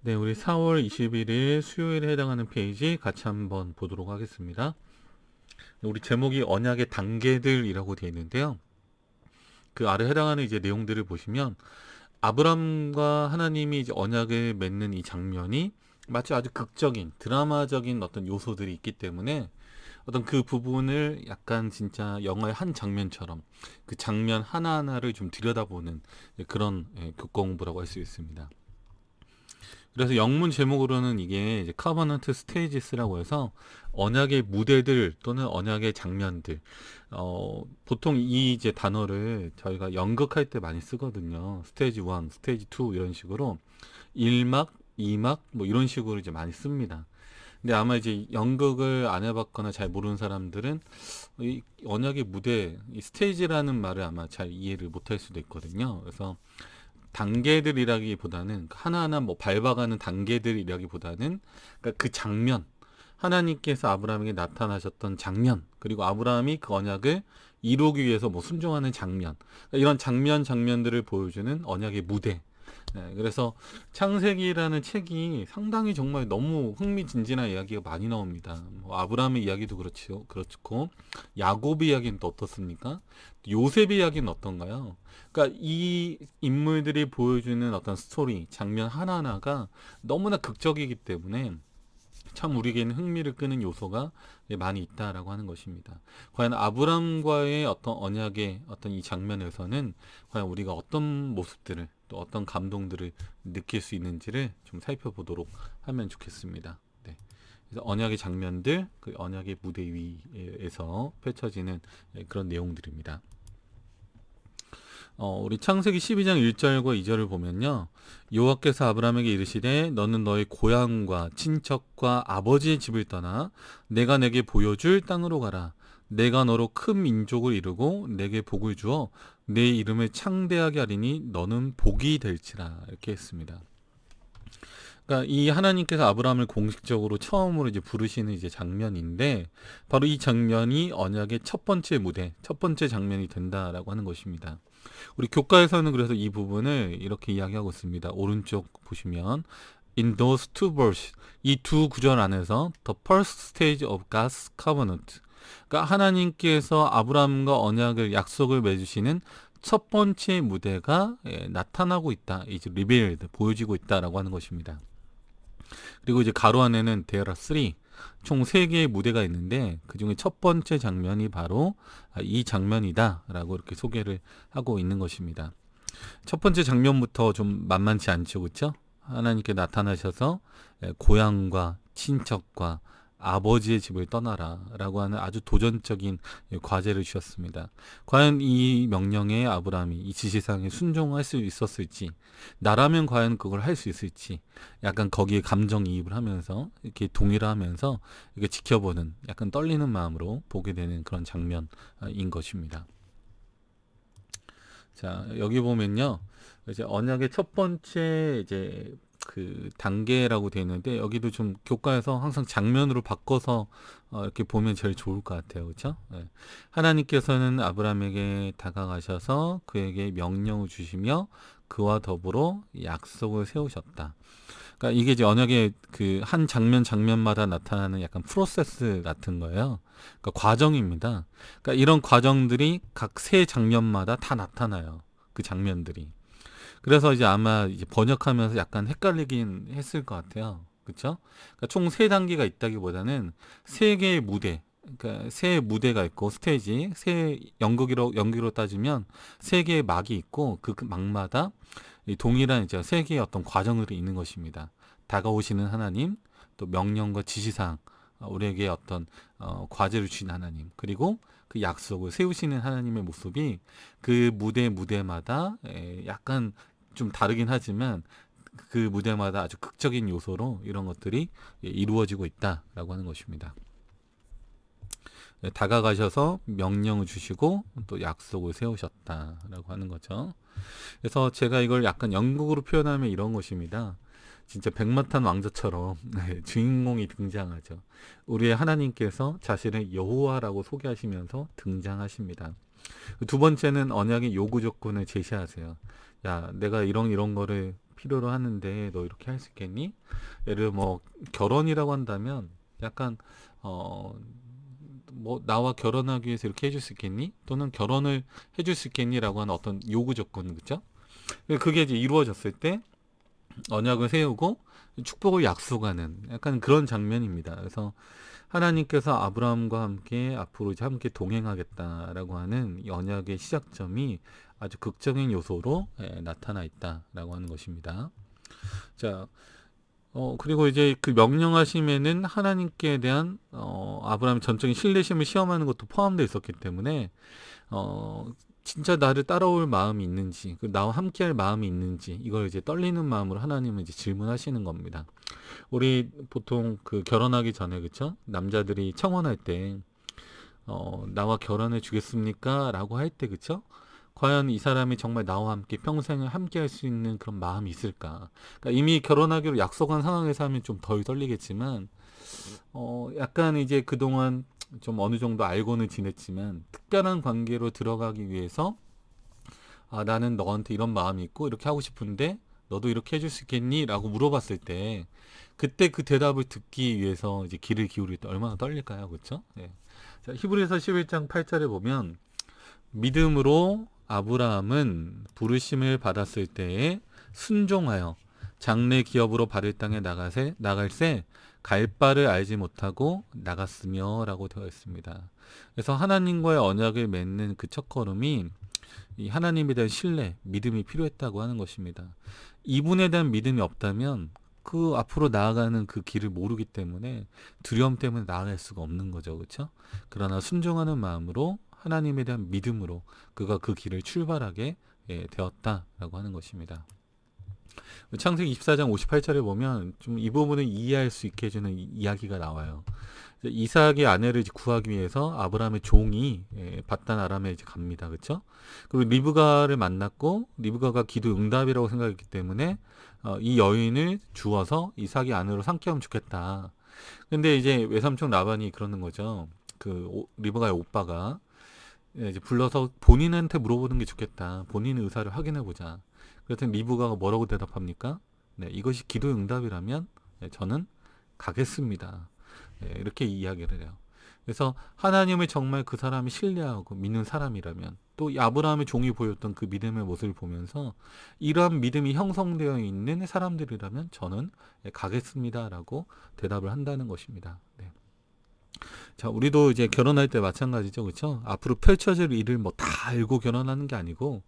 네, 우리 4월 21일 수요일에 해당하는 페이지 같이 한번 보도록 하겠습니다. 우리 제목이 언약의 단계들이라고 되어 있는데요. 그 아래 해당하는 이제 내용들을 보시면 아브람과 하나님이 이제 언약을 맺는 이 장면이 마치 아주 극적인 드라마적인 어떤 요소들이 있기 때문에 어떤 그 부분을 약간 진짜 영화의 한 장면처럼 그 장면 하나하나를 좀 들여다보는 그런 교과 공부라고 할 수 있습니다. 그래서 영문 제목으로는 이게 이제 커버넌트 스테이지스라고 해서 언약의 무대들 또는 언약의 장면들. 보통 이 이제 단어를 저희가 연극할 때 많이 쓰거든요. 스테이지 1, 스테이지 2 이런 식으로 1막, 2막 뭐 이런 식으로 이제 많이 씁니다. 근데 아마 이제 연극을 안 해봤거나 잘 모르는 사람들은 이 언약의 무대, 이 스테이지라는 말을 아마 잘 이해를 못할 수도 있거든요. 그래서 단계들이라기보다는 하나하나 뭐 밟아가는 단계들이라기보다는 그러니까 그 장면, 하나님께서 아브라함에게 나타나셨던 장면, 그리고 아브라함이 그 언약을 이루기 위해서 뭐 순종하는 장면, 그러니까 이런 장면들을 보여주는 언약의 무대. 네, 그래서 창세기라는 책이 상당히 정말 너무 흥미진진한 이야기가 많이 나옵니다. 뭐 아브라함의 이야기도 그렇죠, 그렇고 야곱의 이야기는 또 어떻습니까? 요셉의 이야기는 어떤가요? 그러니까 이 인물들이 보여주는 어떤 스토리, 장면 하나하나가 너무나 극적이기 때문에 참 우리에게는 흥미를 끄는 요소가 많이 있다라고 하는 것입니다. 과연 아브람과의 어떤 언약의 어떤 이 장면에서는 과연 우리가 어떤 모습들을 또 어떤 감동들을 느낄 수 있는지를 좀 살펴보도록 하면 좋겠습니다. 네. 그래서 언약의 장면들, 그 언약의 무대 위에서 펼쳐지는 그런 내용들입니다. 우리 창세기 12장 1절과 2절을 보면요. 여호와께서 아브라함에게 이르시되 너는 너의 고향과 친척과 아버지의 집을 떠나 내가 내게 보여줄 땅으로 가라. 내가 너로 큰 민족을 이루고 내게 복을 주어 내 이름을 창대하게 하리니 너는 복이 될지라. 이렇게 했습니다. 그러니까 이 하나님께서 아브라함을 공식적으로 처음으로 이제 부르시는 이제 장면인데 바로 이 장면이 언약의 첫 번째 무대, 첫 번째 장면이 된다라고 하는 것입니다. 우리 교과에서는 그래서 이 부분을 이렇게 이야기하고 있습니다. 오른쪽 보시면 In those two verses, 이 두 구절 안에서 The first stage of God's covenant, 그러니까 하나님께서 아브라함과 언약을 약속을 맺으시는 첫 번째 무대가 나타나고 있다. 이제 revealed, 보여지고 있다라고 하는 것입니다. 그리고 이제 가로 안에는 there are three, 총 3개의 무대가 있는데 그 중에 첫 번째 장면이 바로 이 장면이다라고 이렇게 소개를 하고 있는 것입니다. 첫 번째 장면부터 좀 만만치 않죠, 그렇죠? 하나님께 나타나셔서 고향과 친척과 아버지의 집을 떠나라 라고 하는 아주 도전적인 과제를 주셨습니다. 과연 이 명령에 아브라함이 이 지시사항에 순종할 수 있었을지, 나라면 과연 그걸 할 수 있을지, 약간 거기에 감정이입을 하면서 이렇게 동의를 하면서 이렇게 지켜보는 약간 떨리는 마음으로 보게 되는 그런 장면인 것입니다. 자, 여기 보면요. 이제 언약의 첫 번째 이제 그 단계라고 되어 있는데 여기도 좀 교과에서 항상 장면으로 바꿔서 이렇게 보면 제일 좋을 것 같아요. 그렇죠? 네. 하나님께서는 아브라함에게 다가가셔서 그에게 명령을 주시며 그와 더불어 약속을 세우셨다. 그러니까 이게 이제 언약의 그 한 장면마다 나타나는 약간 프로세스 같은 거예요. 그러니까 과정입니다. 그러니까 이런 과정들이 각 세 장면마다 다 나타나요. 그 장면들이. 그래서 이제 아마 이제 번역하면서 약간 헷갈리긴 했을 것 같아요. 그렇죠? 그러니까 총 세 단계가 있다기보다는 세 개의 무대, 그러니까 세 무대가 있고 스테이지, 세 연극으로 따지면 세 개의 막이 있고 그 막마다 동일한 이제 세 개의 어떤 과정들이 있는 것입니다. 다가오시는 하나님, 또 명령과 지시사항, 우리에게 어떤 과제를 주신 하나님, 그리고 그 약속을 세우시는 하나님의 모습이 그 무대마다 약간 좀 다르긴 하지만 그 무대마다 아주 극적인 요소로 이런 것들이 이루어지고 있다라고 하는 것입니다. 다가가셔서 명령을 주시고 또 약속을 세우셨다라고 하는 거죠. 그래서 제가 이걸 약간 연극으로 표현하면 이런 것입니다. 진짜 백마탄 왕자처럼 주인공이 등장하죠. 우리의 하나님께서 자신을 여호와라고 소개하시면서 등장하십니다. 두 번째는 언약의 요구 조건을 제시하세요. 야, 내가 이런 거를 필요로 하는데 너 이렇게 할 수 있겠니? 예를 들어 뭐 결혼이라고 한다면 약간 뭐 나와 결혼하기 위해서 이렇게 해줄 수 있겠니? 또는 결혼을 해줄 수 있겠니?라고 하는 어떤 요구 조건, 그죠? 그게 이제 이루어졌을 때 언약을 세우고 축복을 약속하는 약간 그런 장면입니다. 그래서 하나님께서 아브라함과 함께 앞으로 이제 함께 동행하겠다라고 하는 이 언약의 시작점이 아주 극적인 요소로 나타나 있다라고 하는 것입니다. 자, 그리고 이제 그 명령하심에는 하나님께 대한 아브라함의 전적인 신뢰심을 시험하는 것도 포함되어 있었기 때문에 진짜 나를 따라올 마음이 있는지, 나와 함께할 마음이 있는지, 이걸 이제 떨리는 마음으로 하나님은 이제 질문하시는 겁니다. 우리 보통 그 결혼하기 전에, 그쵸? 남자들이 청혼할 때 나와 결혼해 주겠습니까? 라고 할 때, 그쵸? 과연 이 사람이 정말 나와 함께 평생을 함께 할 수 있는 그런 마음이 있을까? 그러니까 이미 결혼하기로 약속한 상황에서 하면 좀 덜 떨리겠지만, 약간 이제 그동안 좀 어느 정도 알고는 지냈지만, 특별한 관계로 들어가기 위해서, 나는 너한테 이런 마음이 있고, 이렇게 하고 싶은데, 너도 이렇게 해줄 수 있겠니? 라고 물어봤을 때, 그때 그 대답을 듣기 위해서 이제 귀를 기울일 때 얼마나 떨릴까요? 그쵸? 네. 자, 히브리서 11장 8절에 보면, 믿음으로 아브라함은 부르심을 받았을 때에 순종하여 장래 기업으로 바를 땅에 나갈새 갈 바를 알지 못하고 나갔으며 라고 되어 있습니다. 그래서 하나님과의 언약을 맺는 그 첫걸음이 이 하나님에 대한 신뢰, 믿음이 필요했다고 하는 것입니다. 이분에 대한 믿음이 없다면 그 앞으로 나아가는 그 길을 모르기 때문에 두려움 때문에 나아갈 수가 없는 거죠. 그렇죠? 그러나 순종하는 마음으로 하나님에 대한 믿음으로 그가 그 길을 출발하게 되었다라고 하는 것입니다. 창세기 24장 58절에 보면 좀 이 부분을 이해할 수 있게 해주는 이야기가 나와요. 이삭의 아내를 구하기 위해서 아브라함의 종이 바단 아람에 이제 갑니다. 그렇죠? 그리고 리브가를 만났고 리브가가 기도 응답이라고 생각했기 때문에 이 여인을 주어서 이삭의 아내로 삼게 하면 좋겠다. 근데 이제 외삼촌 라반이 그러는 거죠. 그 리브가의 오빠가 이제 불러서 본인한테 물어보는 게 좋겠다. 본인의 의사를 확인해 보자. 그랬더니 리브가가 뭐라고 대답합니까? 네, 이것이 기도 응답이라면 저는 가겠습니다. 네, 이렇게 이야기를 해요. 그래서 하나님을 정말 그 사람이 신뢰하고 믿는 사람이라면 또 아브라함의 종이 보였던 그 믿음의 모습을 보면서 이러한 믿음이 형성되어 있는 사람들이라면 저는 가겠습니다라고 대답을 한다는 것입니다. 네. 자, 우리도 이제 결혼할 때 마찬가지죠. 그렇죠? 앞으로 펼쳐질 일을 뭐 다 알고 결혼하는 게 아니고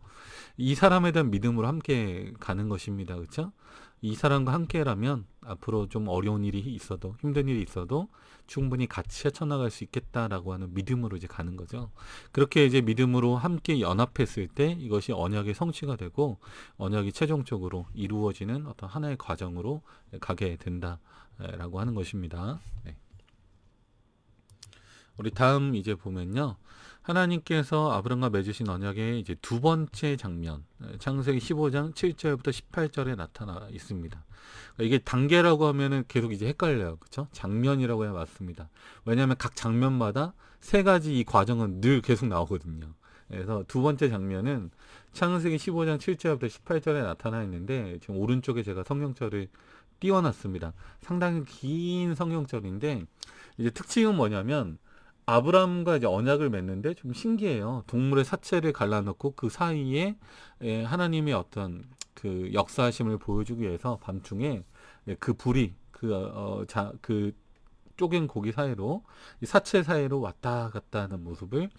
이 사람에 대한 믿음으로 함께 가는 것입니다. 그렇죠? 이 사람과 함께라면 앞으로 좀 어려운 일이 있어도 힘든 일이 있어도 충분히 같이 헤쳐나갈 수 있겠다라고 하는 믿음으로 이제 가는 거죠. 그렇게 이제 믿음으로 함께 연합했을 때 이것이 언약의 성취가 되고 언약이 최종적으로 이루어지는 어떤 하나의 과정으로 가게 된다라고 하는 것입니다. 네. 우리 다음 이제 보면요. 하나님께서 아브람과 맺으신 언약의 이제 두 번째 장면, 창세기 15장 7절부터 18절에 나타나 있습니다. 이게 단계라고 하면은 계속 이제 헷갈려요. 그렇죠? 장면이라고 해야 맞습니다. 왜냐하면 각 장면마다 세 가지 이 과정은 늘 계속 나오거든요. 그래서 두 번째 장면은 창세기 15장 7절부터 18절에 나타나 있는데 지금 오른쪽에 제가 성경절을 띄워놨습니다. 상당히 긴 성경절인데 이제 특징은 뭐냐면 아브람과 이제 언약을 맺는데 좀 신기해요. 동물의 사체를 갈라놓고 그 사이에 하나님의 어떤 그 역사하심을 보여주기 위해서 밤중에 그 불이 그 쪼갠 고기 사이로 사체 사이로 왔다 갔다 하는 모습을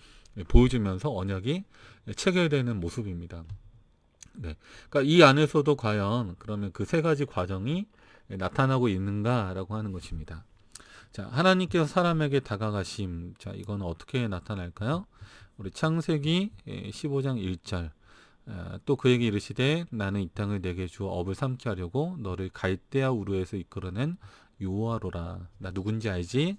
보여주면서 언약이 체결되는 모습입니다. 네. 그러니까 이 안에서도 과연 그러면 그 세 가지 과정이 나타나고 있는가라고 하는 것입니다. 자, 하나님께서 사람에게 다가가심. 자, 이건 어떻게 나타날까요? 우리 창세기 15장 1절. 또 그에게 이르시되 나는 이 땅을 내게 주어 업을 삼게 하려고 너를 갈대아 우르에서 이끌어낸 여호와로라. 나 누군지 알지?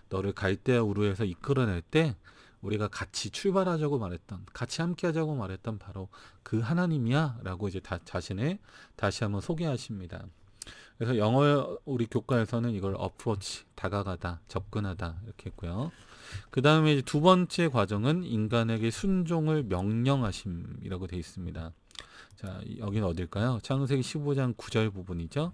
너를 갈대아 우르에서 이끌어낼 때 우리가 같이 출발하자고 말했던, 같이 함께 하자고 말했던 바로 그 하나님이야 라고 이제 자신을 다시 한번 소개하십니다. 그래서 영어 우리 교과에서는 이걸 approach, 다가가다, 접근하다 이렇게 했고요. 그 다음에 이제 두 번째 과정은 인간에게 순종을 명령하심이라고 되어 있습니다. 자, 여기는 어딜까요? 창세기 15장 9절 부분이죠.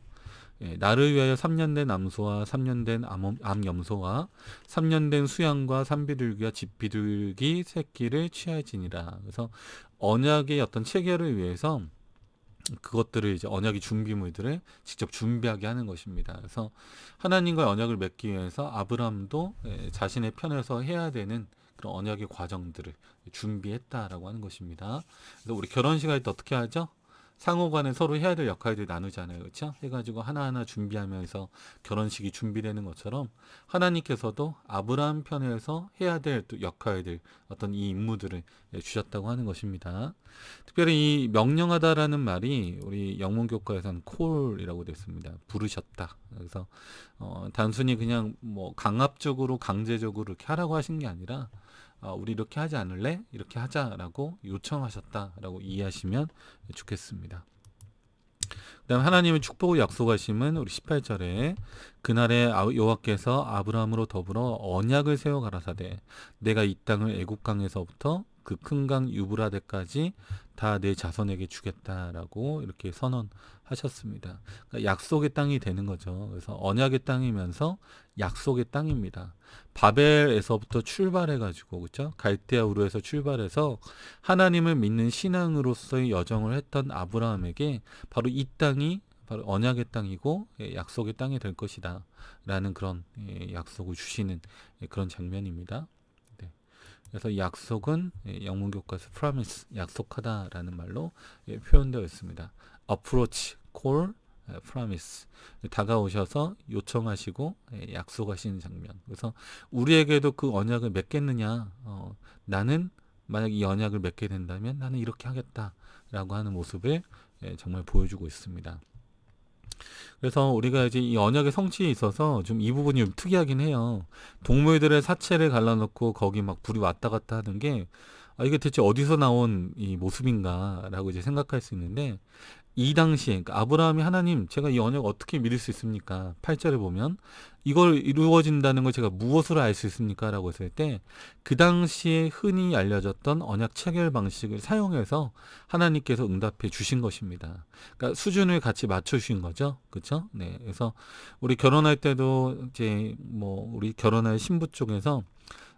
예, 나를 위하여 3년 된 암소와 3년 된 암염소와 3년 된 수양과 산비둘기와 집비둘기 새끼를 취하지니라. 그래서 언약의 어떤 체결을 위해서 그것들을 이제 언약의 준비물들을 직접 준비하게 하는 것입니다. 그래서 하나님과 언약을 맺기 위해서 아브라함도 자신의 편에서 해야 되는 그런 언약의 과정들을 준비했다라고 하는 것입니다. 그래서 우리 결혼식 할 때 어떻게 하죠? 상호간에 서로 해야 될 역할들 나누잖아요. 그렇죠? 해가지고 하나하나 준비하면서 결혼식이 준비되는 것처럼 하나님께서도 아브라함 편에서 해야 될 또 역할들, 어떤 이 임무들을 주셨다고 하는 것입니다. 특별히 이 명령하다라는 말이 우리 영문교과에서는 콜이라고 되어 있습니다. 부르셨다. 그래서 단순히 그냥 뭐 강압적으로 강제적으로 이렇게 하라고 하신 게 아니라 우리 이렇게 하지 않을래? 이렇게 하자라고 요청하셨다라고 이해하시면 좋겠습니다. 그다음 하나님의 축복을 약속하심은 우리 18절에 그날에 여호와께서 아브라함으로 더불어 언약을 세워 가라사대 내가 이 땅을 애굽 강에서부터 그 큰 강 유브라데까지 다 내 자손에게 주겠다라고 이렇게 선언하셨습니다. 그러니까 약속의 땅이 되는 거죠. 그래서 언약의 땅이면서 약속의 땅입니다. 바벨에서부터 출발해가지고 그렇죠? 갈대아 우르에서 출발해서 하나님을 믿는 신앙으로서의 여정을 했던 아브라함에게 바로 이 땅이 바로 언약의 땅이고 약속의 땅이 될 것이다 라는 그런 약속을 주시는 그런 장면입니다. 네. 그래서 이 약속은 영문교과에서 promise, 약속하다라는 말로 표현되어 있습니다. approach, call, promise, 다가오셔서 요청하시고 약속하시는 장면. 그래서 우리에게도 그 언약을 맺겠느냐, 나는 만약 이 언약을 맺게 된다면 나는 이렇게 하겠다라고 하는 모습을 정말 보여주고 있습니다. 그래서 우리가 이제 이 언약의 성취에 있어서 좀 이 부분이 좀 특이하긴 해요. 동물들의 사체를 갈라놓고 거기 막 불이 왔다 갔다 하는 게 이게 대체 어디서 나온 이 모습인가라고 이제 생각할 수 있는데 이 당시에 그러니까 아브라함이 하나님 제가 이 언약 어떻게 믿을 수 있습니까? 8절에 보면 이걸 이루어진다는 걸 제가 무엇으로 알 수 있습니까? 라고 했을 때 그 당시에 흔히 알려졌던 언약 체결 방식을 사용해서 하나님께서 응답해 주신 것입니다. 그러니까 수준을 같이 맞춰 주신 거죠. 그렇죠? 네. 그래서 우리 결혼할 때도 이제 뭐 우리 결혼할 신부 쪽에서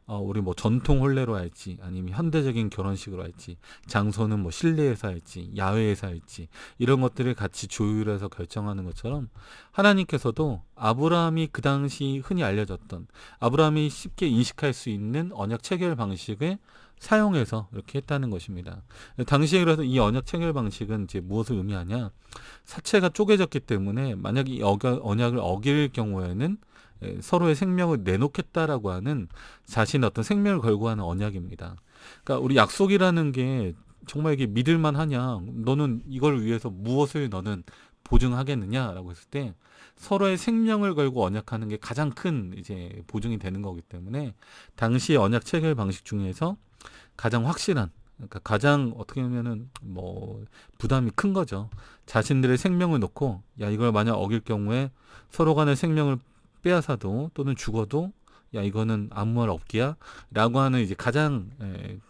우리 뭐 전통 혼례로 할지 아니면 현대적인 결혼식으로 할지 장소는 뭐 실내에서 할지 야외에서 할지 이런 것들을 같이 조율해서 결정하는 것처럼 하나님께서도 아브라함이 그 당시 흔히 알려졌던 아브라함이 쉽게 인식할 수 있는 언약 체결 방식을 사용해서 이렇게 했다는 것입니다. 당시에 그래서 이 언약 체결 방식은 이제 무엇을 의미하냐? 사체가 쪼개졌기 때문에 만약 이 언약을 어길 경우에는 서로의 생명을 내놓겠다라고 하는 자신의 어떤 생명을 걸고 하는 언약입니다. 그러니까 우리 약속이라는 게 정말 이게 믿을만 하냐? 너는 이걸 위해서 무엇을 너는 보증하겠느냐라고 했을 때 서로의 생명을 걸고 언약하는 게 가장 큰 이제 보증이 되는 거기 때문에 당시의 언약 체결 방식 중에서 가장 확실한 그러니까 가장 어떻게 보면은 뭐 부담이 큰 거죠. 자신들의 생명을 놓고 야 이걸 만약 어길 경우에 서로 간의 생명을 빼앗아도 또는 죽어도 야 이거는 아무 말 없기야 라고 하는 이제 가장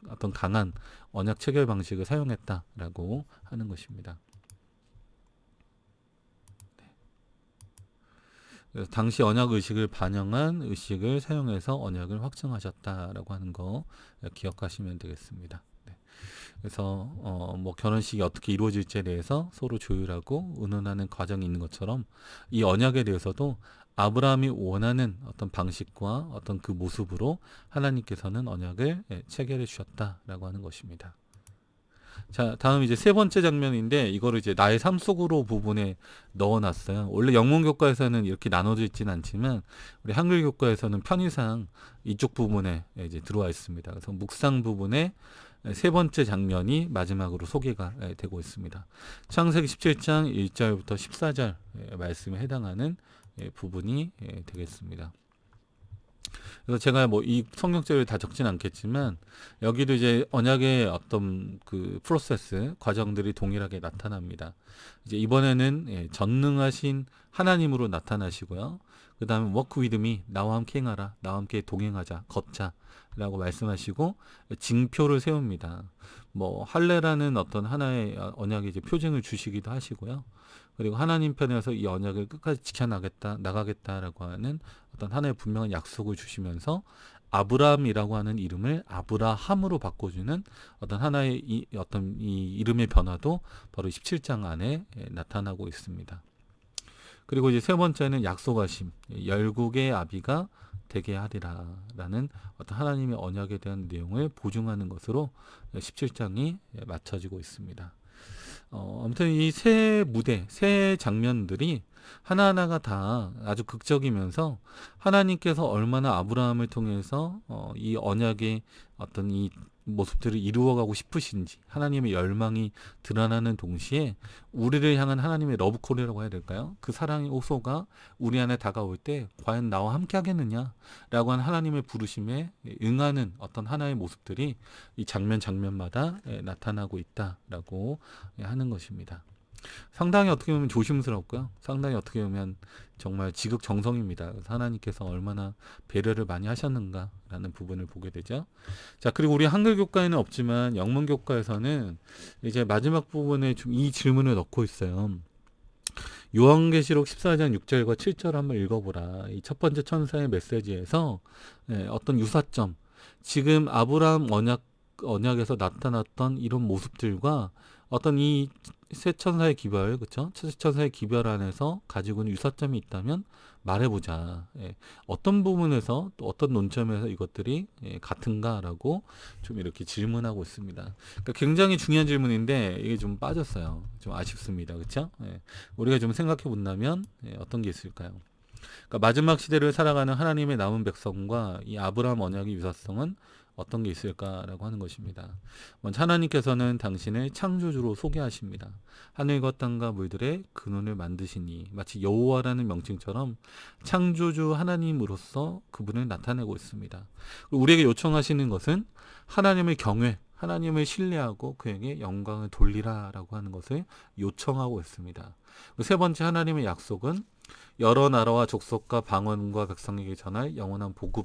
어떤 강한 언약 체결 방식을 사용했다라고 하는 것입니다. 그래서 당시 언약 의식을 반영한 의식을 사용해서 언약을 확증하셨다라고 하는 거 기억하시면 되겠습니다. 네. 그래서 뭐 결혼식이 어떻게 이루어질지에 대해서 서로 조율하고 의논하는 과정이 있는 것처럼 이 언약에 대해서도 아브라함이 원하는 어떤 방식과 어떤 그 모습으로 하나님께서는 언약을 체결해 주셨다라고 하는 것입니다. 자, 다음 이제 세 번째 장면인데 이거를 이제 나의 삶 속으로 부분에 넣어놨어요. 원래 영문 교과에서는 이렇게 나눠져 있지는 않지만 우리 한글 교과에서는 편의상 이쪽 부분에 이제 들어와 있습니다. 그래서 묵상 부분에 세 번째 장면이 마지막으로 소개가 되고 있습니다. 창세기 17장 1절부터 14절 말씀에 해당하는 부분이 되겠습니다. 그래서 제가 뭐 이 성경절을 다 적진 않겠지만 여기도 이제 언약의 어떤 그 프로세스 과정들이 동일하게 나타납니다. 이제 이번에는 전능하신 하나님으로 나타나시고요. 그 다음에 work with me, 나와 함께 행하라, 나와 함께 동행하자, 걷자라고 말씀하시고 징표를 세웁니다. 뭐 할례라는 어떤 하나의 언약의 이제 표징을 주시기도 하시고요. 그리고 하나님 편에서 이 언약을 끝까지 나가겠다라고 하는 어떤 하나의 분명한 약속을 주시면서 아브라함이라고 하는 이름을 아브라함으로 바꿔주는 어떤 하나의 어떤 이 이름의 변화도 바로 17장 안에 나타나고 있습니다. 그리고 이제 세 번째는 약속하심, 열국의 아비가 되게 하리라라는 어떤 하나님의 언약에 대한 내용을 보증하는 것으로 17장이 맞춰지고 있습니다. 아무튼 이 세 무대, 세 장면들이 하나하나가 다 아주 극적이면서 하나님께서 얼마나 아브라함을 통해서 이 언약의 어떤 이 모습들을 이루어가고 싶으신지 하나님의 열망이 드러나는 동시에 우리를 향한 하나님의 러브콜이라고 해야 될까요? 그 사랑의 호소가 우리 안에 다가올 때 과연 나와 함께 하겠느냐라고 하는 하나님의 부르심에 응하는 어떤 하나의 모습들이 이 장면마다 나타나고 있다라고 하는 것입니다. 상당히 어떻게 보면 조심스럽고요. 상당히 어떻게 보면 정말 지극정성입니다. 하나님께서 얼마나 배려를 많이 하셨는가라는 부분을 보게 되죠. 자, 그리고 우리 한글 교과에는 없지만 영문 교과에서는 이제 마지막 부분에 좀 이 질문을 넣고 있어요. 요한계시록 14장 6절과 7절 한번 읽어보라. 이 첫 번째 천사의 메시지에서 어떤 유사점, 지금 아브라함 언약에서 나타났던 이런 모습들과 어떤 이 세 천사의 기별, 그쵸? 세 천사의 기별 안에서 가지고 있는 유사점이 있다면 말해보자. 어떤 부분에서 또 어떤 논점에서 이것들이 같은가라고 좀 이렇게 질문하고 있습니다. 그러니까 굉장히 중요한 질문인데 이게 좀 빠졌어요. 좀 아쉽습니다. 그쵸? 우리가 좀 생각해 본다면 어떤 게 있을까요? 그러니까 마지막 시대를 살아가는 하나님의 남은 백성과 이 아브라함 언약의 유사성은 어떤 게 있을까라고 하는 것입니다. 먼저 하나님께서는 당신을 창조주로 소개하십니다. 하늘과 땅과 물들의 근원을 만드시니 마치 여호와라는 명칭처럼 창조주 하나님으로서 그분을 나타내고 있습니다. 우리에게 요청하시는 것은 하나님을 경외, 하나님을 신뢰하고 그에게 영광을 돌리라라고 하는 것을 요청하고 있습니다. 세 번째 하나님의 약속은 여러 나라와 족속과 방언과 백성에게 전할 영원한 복음,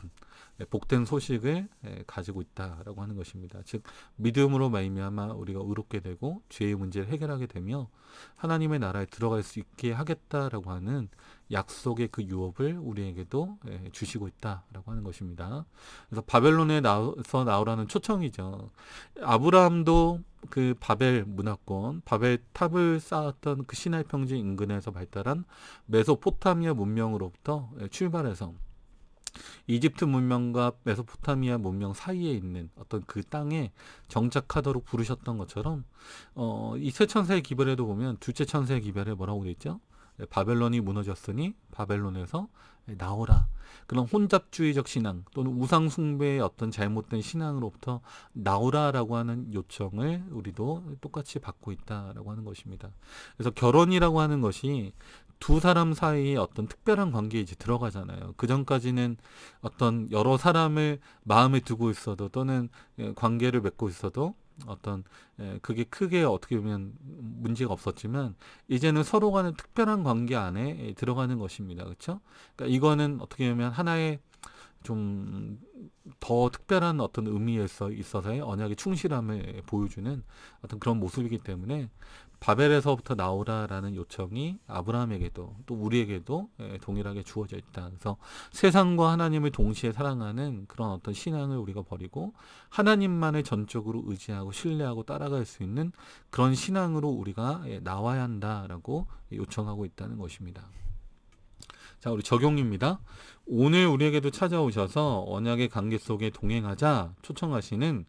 복된 소식을 가지고 있다라고 하는 것입니다. 즉 믿음으로 말미암아 우리가 의롭게 되고 죄의 문제를 해결하게 되며 하나님의 나라에 들어갈 수 있게 하겠다라고 하는 약속의 그 유업을 우리에게도 주시고 있다라고 하는 것입니다. 그래서 바벨론에서 나오라는 초청이죠. 아브라함도 그 바벨 문화권, 바벨 탑을 쌓았던 그 시나이 평지 인근에서 발달한 메소포타미아 문명으로부터 출발해서 이집트 문명과 메소포타미아 문명 사이에 있는 어떤 그 땅에 정착하도록 부르셨던 것처럼 이 세 천사의 기별에도 보면 둘째 천사의 기별에 뭐라고 되어 있죠? 바벨론이 무너졌으니 바벨론에서 나오라. 그런 혼잡주의적 신앙 또는 우상 숭배의 어떤 잘못된 신앙으로부터 나오라라고 하는 요청을 우리도 똑같이 받고 있다라고 하는 것입니다. 그래서 결혼이라고 하는 것이 두 사람 사이에 어떤 특별한 관계에 이제 들어가잖아요. 그 전까지는 어떤 여러 사람을 마음에 두고 있어도 또는 관계를 맺고 있어도 어떤 그게 크게 어떻게 보면 문제가 없었지만 이제는 서로 간의 특별한 관계 안에 들어가는 것입니다. 그렇죠? 그러니까 이거는 어떻게 보면 하나의 좀 더 특별한 어떤 의미에서 있어서의 언약의 충실함을 보여주는 어떤 그런 모습이기 때문에 바벨에서부터 나오라라는 요청이 아브라함에게도 또 우리에게도 동일하게 주어져 있다. 그래서 세상과 하나님을 동시에 사랑하는 그런 어떤 신앙을 우리가 버리고 하나님만을 전적으로 의지하고 신뢰하고 따라갈 수 있는 그런 신앙으로 우리가 나와야 한다라고 요청하고 있다는 것입니다. 자, 우리 적용입니다. 오늘 우리에게도 찾아오셔서 언약의 관계 속에 동행하자 초청하시는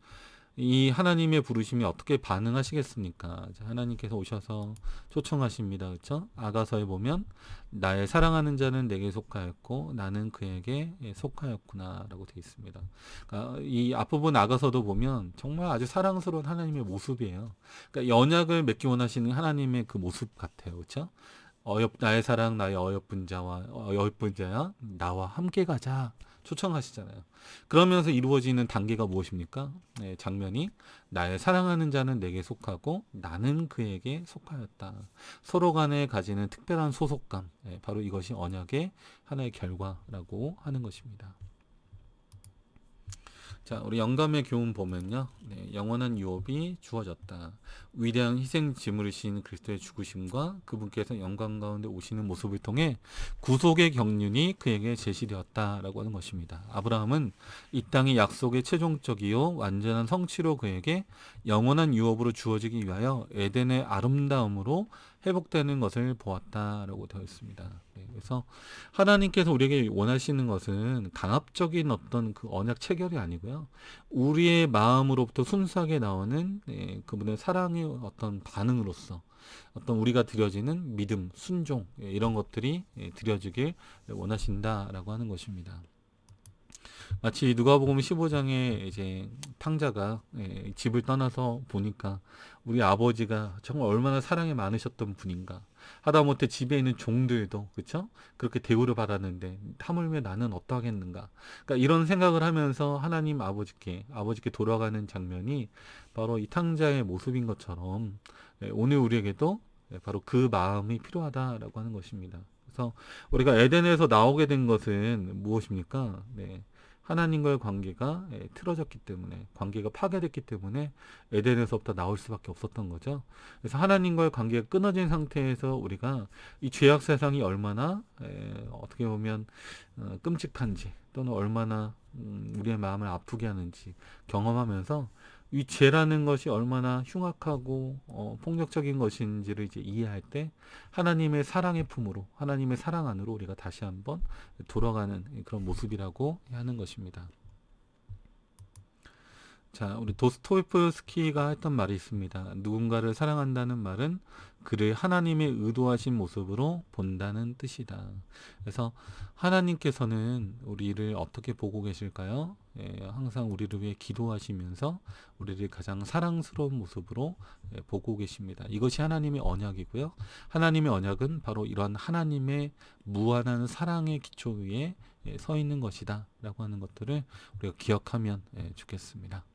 이 하나님의 부르심이 어떻게 반응하시겠습니까? 하나님께서 오셔서 초청하십니다. 그렇죠? 아가서에 보면 나의 사랑하는 자는 내게 속하였고 나는 그에게 속하였구나라고 되어 있습니다. 그러니까 이 앞부분 아가서도 보면 정말 아주 사랑스러운 하나님의 모습이에요. 그러니까 언약을 맺기 원하시는 하나님의 그 모습 같아요. 그렇죠? 나의 사랑 나의 어여쁜 자야 나와 함께 가자 초청하시잖아요. 그러면서 이루어지는 단계가 무엇입니까? 장면이 나의 사랑하는 자는 내게 속하고 나는 그에게 속하였다. 서로 간에 가지는 특별한 소속감, 바로 이것이 언약의 하나의 결과라고 하는 것입니다. 자, 우리 영감의 교훈 보면요. 네, 영원한 유업이 주어졌다. 위대한 희생 제물이신 그리스도의 죽으심과 그분께서 영광 가운데 오시는 모습을 통해 구속의 경륜이 그에게 제시되었다라고 하는 것입니다. 아브라함은 이 땅의 약속의 최종적이요 완전한 성취로 그에게 영원한 유업으로 주어지기 위하여 에덴의 아름다움으로 회복되는 것을 보았다라고 되어 있습니다. 네, 그래서 하나님께서 우리에게 원하시는 것은 강압적인 어떤 그 언약 체결이 아니고요. 우리의 마음으로부터 순수하게 나오는 그분의 사랑의 어떤 반응으로서 어떤 우리가 드려지는 믿음, 순종 이런 것들이 드려지길 원하신다라고 하는 것입니다. 마치 누가복음 15장에 이제 탕자가 집을 떠나서 보니까 우리 아버지가 정말 얼마나 사랑이 많으셨던 분인가. 하다못해 집에 있는 종들도 그렇죠? 그렇게 대우를 받았는데 하물며 나는 어떠하겠는가. 그러니까 이런 생각을 하면서 하나님 아버지께 돌아가는 장면이 바로 이 탕자의 모습인 것처럼 오늘 우리에게도 바로 그 마음이 필요하다라고 하는 것입니다. 그래서 우리가 에덴에서 나오게 된 것은 무엇입니까? 네. 하나님과의 관계가 틀어졌기 때문에 관계가 파괴됐기 때문에 에덴에서부터 나올 수밖에 없었던 거죠. 그래서 하나님과의 관계가 끊어진 상태에서 우리가 이 죄악 세상이 얼마나 어떻게 보면 끔찍한지 또는 얼마나 우리의 마음을 아프게 하는지 경험하면서 이 죄라는 것이 얼마나 흉악하고 폭력적인 것인지를 이제 이해할 때 하나님의 사랑의 품으로 하나님의 사랑 안으로 우리가 다시 한번 돌아가는 그런 모습이라고 하는 것입니다. 자, 우리 도스토옙스키가 했던 말이 있습니다. 누군가를 사랑한다는 말은 그를 하나님의 의도하신 모습으로 본다는 뜻이다. 그래서 하나님께서는 우리를 어떻게 보고 계실까요? 항상 우리를 위해 기도하시면서 우리를 가장 사랑스러운 모습으로 보고 계십니다. 이것이 하나님의 언약이고요. 하나님의 언약은 바로 이러한 하나님의 무한한 사랑의 기초 위에 서 있는 것이다 라고 하는 것들을 우리가 기억하면 좋겠습니다.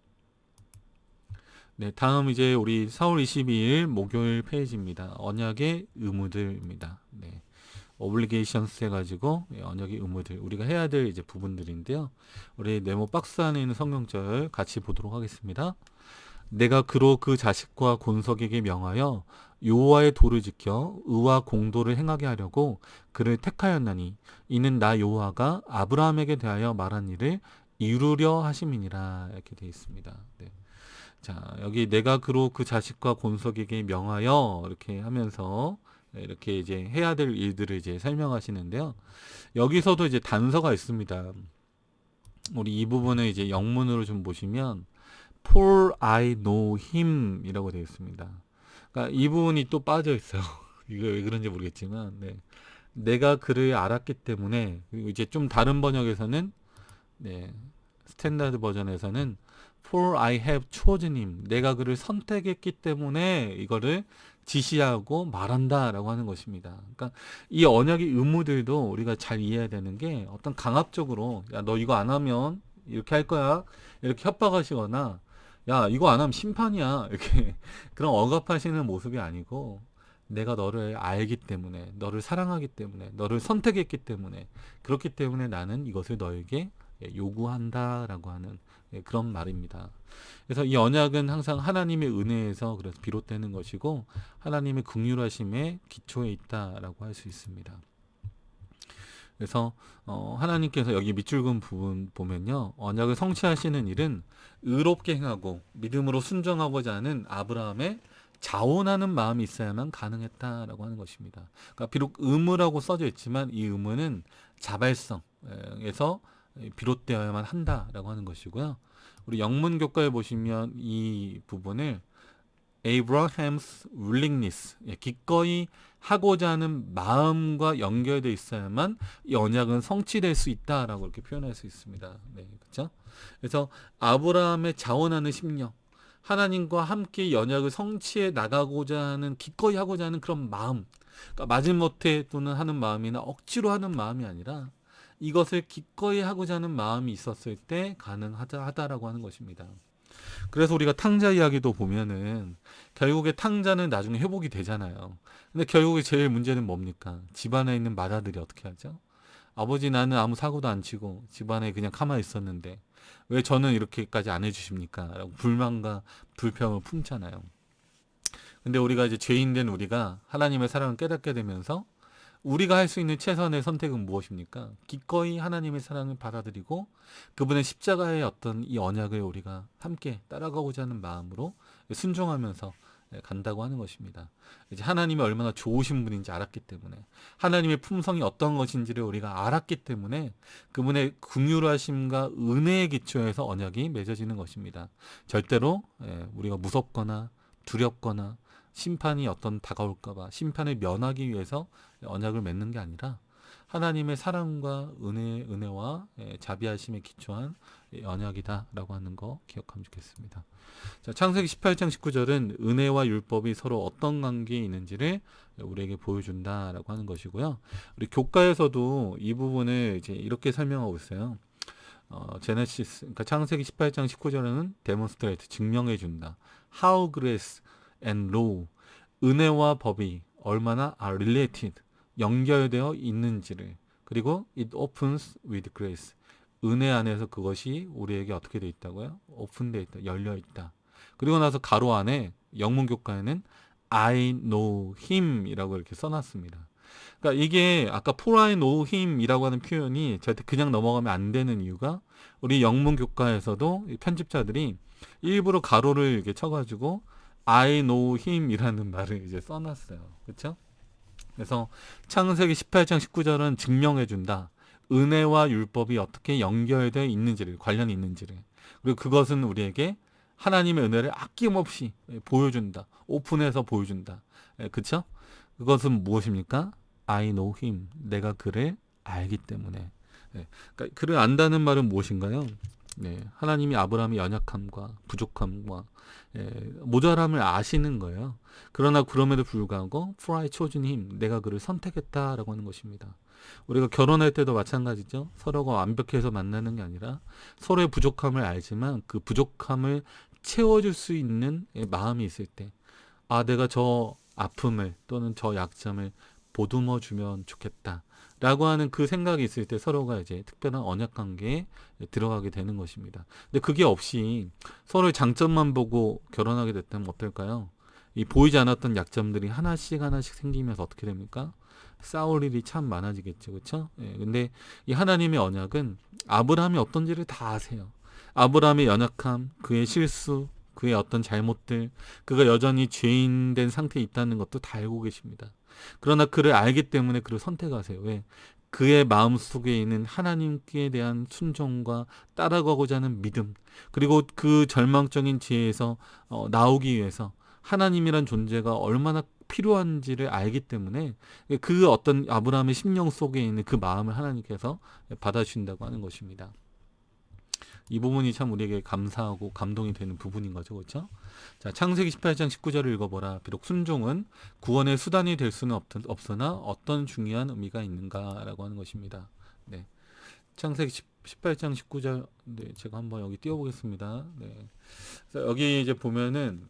네, 다음 이제 우리 4월 22일 목요일 페이지입니다. 언약의 의무들입니다. 네. obligations 해가지고 언약의 의무들 우리가 해야 될 이제 부분들인데요. 우리 네모 박스 안에 있는 성경절 같이 보도록 하겠습니다. 내가 그로 그 자식과 곤석에게 명하여 여호와의 도를 지켜 의와 공도를 행하게 하려고 그를 택하였나니 이는 나 여호와가 아브라함에게 대하여 말한 일을 이루려 하심이니라 이렇게 되어 있습니다. 네. 자, 여기 내가 그로 그 자식과 곤석에게 명하여 이렇게 하면서 이렇게 이제 해야 될 일들을 이제 설명하시는데요. 여기서도 이제 단서가 있습니다. 우리 이 부분을 이제 영문으로 좀 보시면 For I know him 이라고 되어 있습니다. 그러니까 이 부분이 또 빠져 있어요. 이거 왜 그런지 모르겠지만 네. 내가 그를 알았기 때문에 그리고 이제 좀 다른 번역에서는 네, 스탠다드 버전에서는 For I have chosen him. 내가 그를 선택했기 때문에 이거를 지시하고 말한다라고 하는 것입니다. 그러니까 이 언약의 의무들도 우리가 잘 이해해야 되는 게 어떤 강압적으로 야, 너 이거 안 하면 이렇게 할 거야. 이렇게 협박하시거나 야, 이거 안 하면 심판이야. 이렇게 그런 억압하시는 모습이 아니고 내가 너를 알기 때문에 너를 사랑하기 때문에 너를 선택했기 때문에 그렇기 때문에 나는 이것을 너에게 요구한다라고 하는 그런 말입니다. 그래서 이 언약은 항상 하나님의 은혜에서 그래서 비롯되는 것이고 하나님의 긍휼하심의 기초에 있다라고 할 수 있습니다. 그래서 하나님께서 여기 밑줄 그은 부분 보면요. 언약을 성취하시는 일은 의롭게 행하고 믿음으로 순종하고자 하는 아브라함의 자원하는 마음이 있어야만 가능했다라고 하는 것입니다. 그러니까 비록 의무라고 써져 있지만 이 의무는 자발성에서 비롯되어야만 한다라고 하는 것이고요. 우리 영문 교과에 보시면 이 부분을 Abraham's willingness, 기꺼이 하고자 하는 마음과 연결되어 있어야만 이 언약은 성취될 수 있다라고 이렇게 표현할 수 있습니다. 네, 그렇죠? 그래서 아브라함의 자원하는 심령, 하나님과 함께 언약을 성취해 나가고자 하는 기꺼이 하고자 하는 그런 마음, 그러니까 마지못해 또는 하는 마음이나 억지로 하는 마음이 아니라 이것을 기꺼이 하고자 하는 마음이 있었을 때 가능하다라고 하는 것입니다. 그래서 우리가 탕자 이야기도 보면은 결국에 탕자는 나중에 회복이 되잖아요. 근데 결국에 제일 문제는 뭡니까? 집안에 있는 마다들이 어떻게 하죠? 아버지 나는 아무 사고도 안 치고 집안에 그냥 가만히 있었는데 왜 저는 이렇게까지 안 해주십니까? 라고 불만과 불평을 품잖아요. 근데 우리가 이제 죄인된 우리가 하나님의 사랑을 깨닫게 되면서 우리가 할 수 있는 최선의 선택은 무엇입니까? 기꺼이 하나님의 사랑을 받아들이고 그분의 십자가의 어떤 이 언약을 우리가 함께 따라가고자 하는 마음으로 순종하면서 간다고 하는 것입니다. 이제 하나님이 얼마나 좋으신 분인지 알았기 때문에, 하나님의 품성이 어떤 것인지를 우리가 알았기 때문에 그분의 긍휼하심과 은혜의 기초에서 언약이 맺어지는 것입니다. 절대로 우리가 무섭거나 두렵거나 심판이 어떤 다가올까봐 심판을 면하기 위해서 언약을 맺는 게 아니라 하나님의 사랑과 은혜와 자비하심에 기초한 언약이다라고 하는 거 기억하면 좋겠습니다. 자, 창세기 18장 19절은 은혜와 율법이 서로 어떤 관계에 있는지를 우리에게 보여준다라고 하는 것이고요. 우리 교과에서도 이 부분을 이제 이렇게 설명하고 있어요. 제네시스, 그러니까 창세기 18장 19절에는 demonstrate, 증명해준다. How grace and law, 은혜와 법이 얼마나 related, 연결되어 있는지를, 그리고 it opens with grace, 은혜 안에서 그것이 우리에게 어떻게 되어 있다고요? 오픈되어 있다, 열려 있다. 그리고 나서 가로 안에 영문 교과에는 I know him 이라고 이렇게 써놨습니다. 그러니까 이게 아까 for I know him 이라고 하는 표현이 절대 그냥 넘어가면 안 되는 이유가, 우리 영문 교과에서도 편집자들이 일부러 가로를 이렇게 쳐가지고 I know him 이라는 말을 이제 써놨어요. 그렇죠? 그래서 창세기 18장 19절은 증명해준다. 은혜와 율법이 어떻게 연결되어 있는지를, 관련이 있는지를. 그리고 그것은 우리에게 하나님의 은혜를 아낌없이 보여준다. 오픈해서 보여준다. 그쵸? 그것은 무엇입니까? I know him. 내가 그를 알기 때문에. 그러니까 그를 안다는 말은 무엇인가요? 하나님이 아브라함의 연약함과 부족함과 모자람을 아시는 거예요. 그러나 그럼에도 불구하고 For I chosen him, 내가 그를 선택했다라고 하는 것입니다. 우리가 결혼할 때도 마찬가지죠. 서로가 완벽해서 만나는 게 아니라 서로의 부족함을 알지만 그 부족함을 채워줄 수 있는 마음이 있을 때, 아, 내가 저 아픔을 또는 저 약점을 보듬어 주면 좋겠다 라고 하는 그 생각이 있을 때 서로가 이제 특별한 언약 관계에 들어가게 되는 것입니다. 근데 그게 없이 서로의 장점만 보고 결혼하게 됐다면 어떨까요? 이 보이지 않았던 약점들이 하나씩 생기면서 어떻게 됩니까? 싸울 일이 참 많아지겠죠. 그렇죠? 근데 이 하나님의 언약은 아브라함이 어떤지를 다 아세요. 아브라함의 연약함, 그의 실수, 그의 어떤 잘못들, 그가 여전히 죄인된 상태에 있다는 것도 다 알고 계십니다. 그러나 그를 알기 때문에 그를 선택하세요. 왜? 그의 마음속에 있는 하나님께 대한 순종과 따라가고자 하는 믿음, 그리고 그 절망적인 지혜에서 나오기 위해서 하나님이란 존재가 얼마나 필요한지를 알기 때문에 그 어떤 아브라함의 심령 속에 있는 그 마음을 하나님께서 받아주신다고 하는 것입니다. 이 부분이 참 우리에게 감사하고 감동이 되는 부분인 거죠. 그렇죠? 자, 창세기 18장 19절을 읽어보라. 비록 순종은 구원의 수단이 될 수는 없으나 어떤 중요한 의미가 있는가라고 하는 것입니다. 네. 창세기 18장 19절, 제가 한번 여기 띄워보겠습니다. 그래서 여기 이제 보면은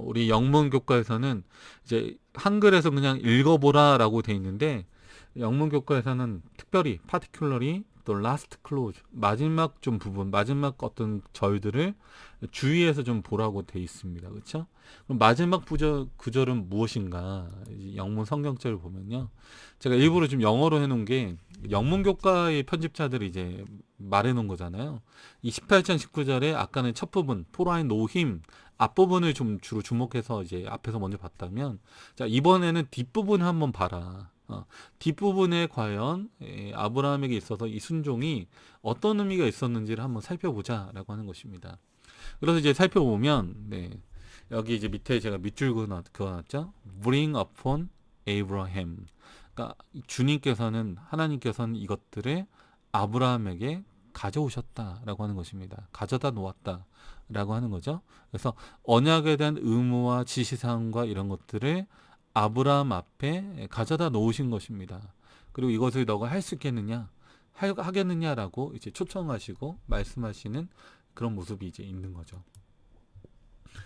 우리 영문 교과에서는 이제 한글에서 그냥 읽어보라라고 돼 있는데, 영문 교과에서는 특별히 particularly 또 last clause, 마지막 좀 부분, 마지막 어떤 절들을 주의해서 좀 보라고 돼 있습니다. 그렇죠? 그럼 마지막 구절은 무엇인가? 영문 성경절을 보면요, 제가 일부러 좀 영어로 해놓은 게 영문 교과의 편집자들이 이제 말해놓은 거잖아요. 이 18장 19절에 아까는 첫 부분 For I know him 앞부분을 좀 주로 주목해서 이제 앞에서 먼저 봤다면, 자, 이번에는 뒷부분을 한번 봐라. 뒷부분에 과연 아브라함에게 있어서 이 순종이 어떤 의미가 있었는지를 한번 살펴보자라고 하는 것입니다. 그래서 이제 살펴보면, 여기 이제 밑에 제가 밑줄 그어놨죠. Bring upon Abraham. 그러니까 하나님께서는 이것들을 아브라함에게 가져오셨다라고 하는 것입니다. 가져다 놓았다라고 하는 거죠. 그래서 언약에 대한 의무와 지시사항과 이런 것들을 아브라함 앞에 가져다 놓으신 것입니다. 그리고 이것을 너가 할 수 있겠느냐, 하겠느냐라고 이제 초청하시고 말씀하시는 그런 모습이 이제 있는 거죠.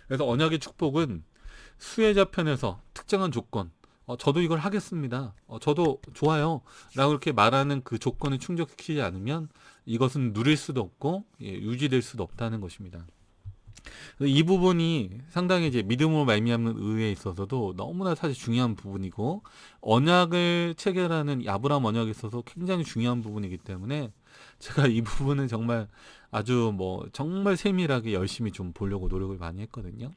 그래서 언약의 축복은 수혜자 편에서 특정한 조건, 저도 이걸 하겠습니다. 저도 좋아요. 라고 이렇게 말하는 그 조건을 충족시키지 않으면 이것은 누릴 수도 없고 유지될 수도 없다는 것입니다. 이 부분이 상당히 이제 믿음으로 말미암는 의에 있어서도 너무나 사실 중요한 부분이고 언약을 체결하는 이 아브라함 언약에 있어서 굉장히 중요한 부분이기 때문에 제가 이 부분은 정말 아주 정말 세밀하게 열심히 좀 보려고 노력을 많이 했거든요.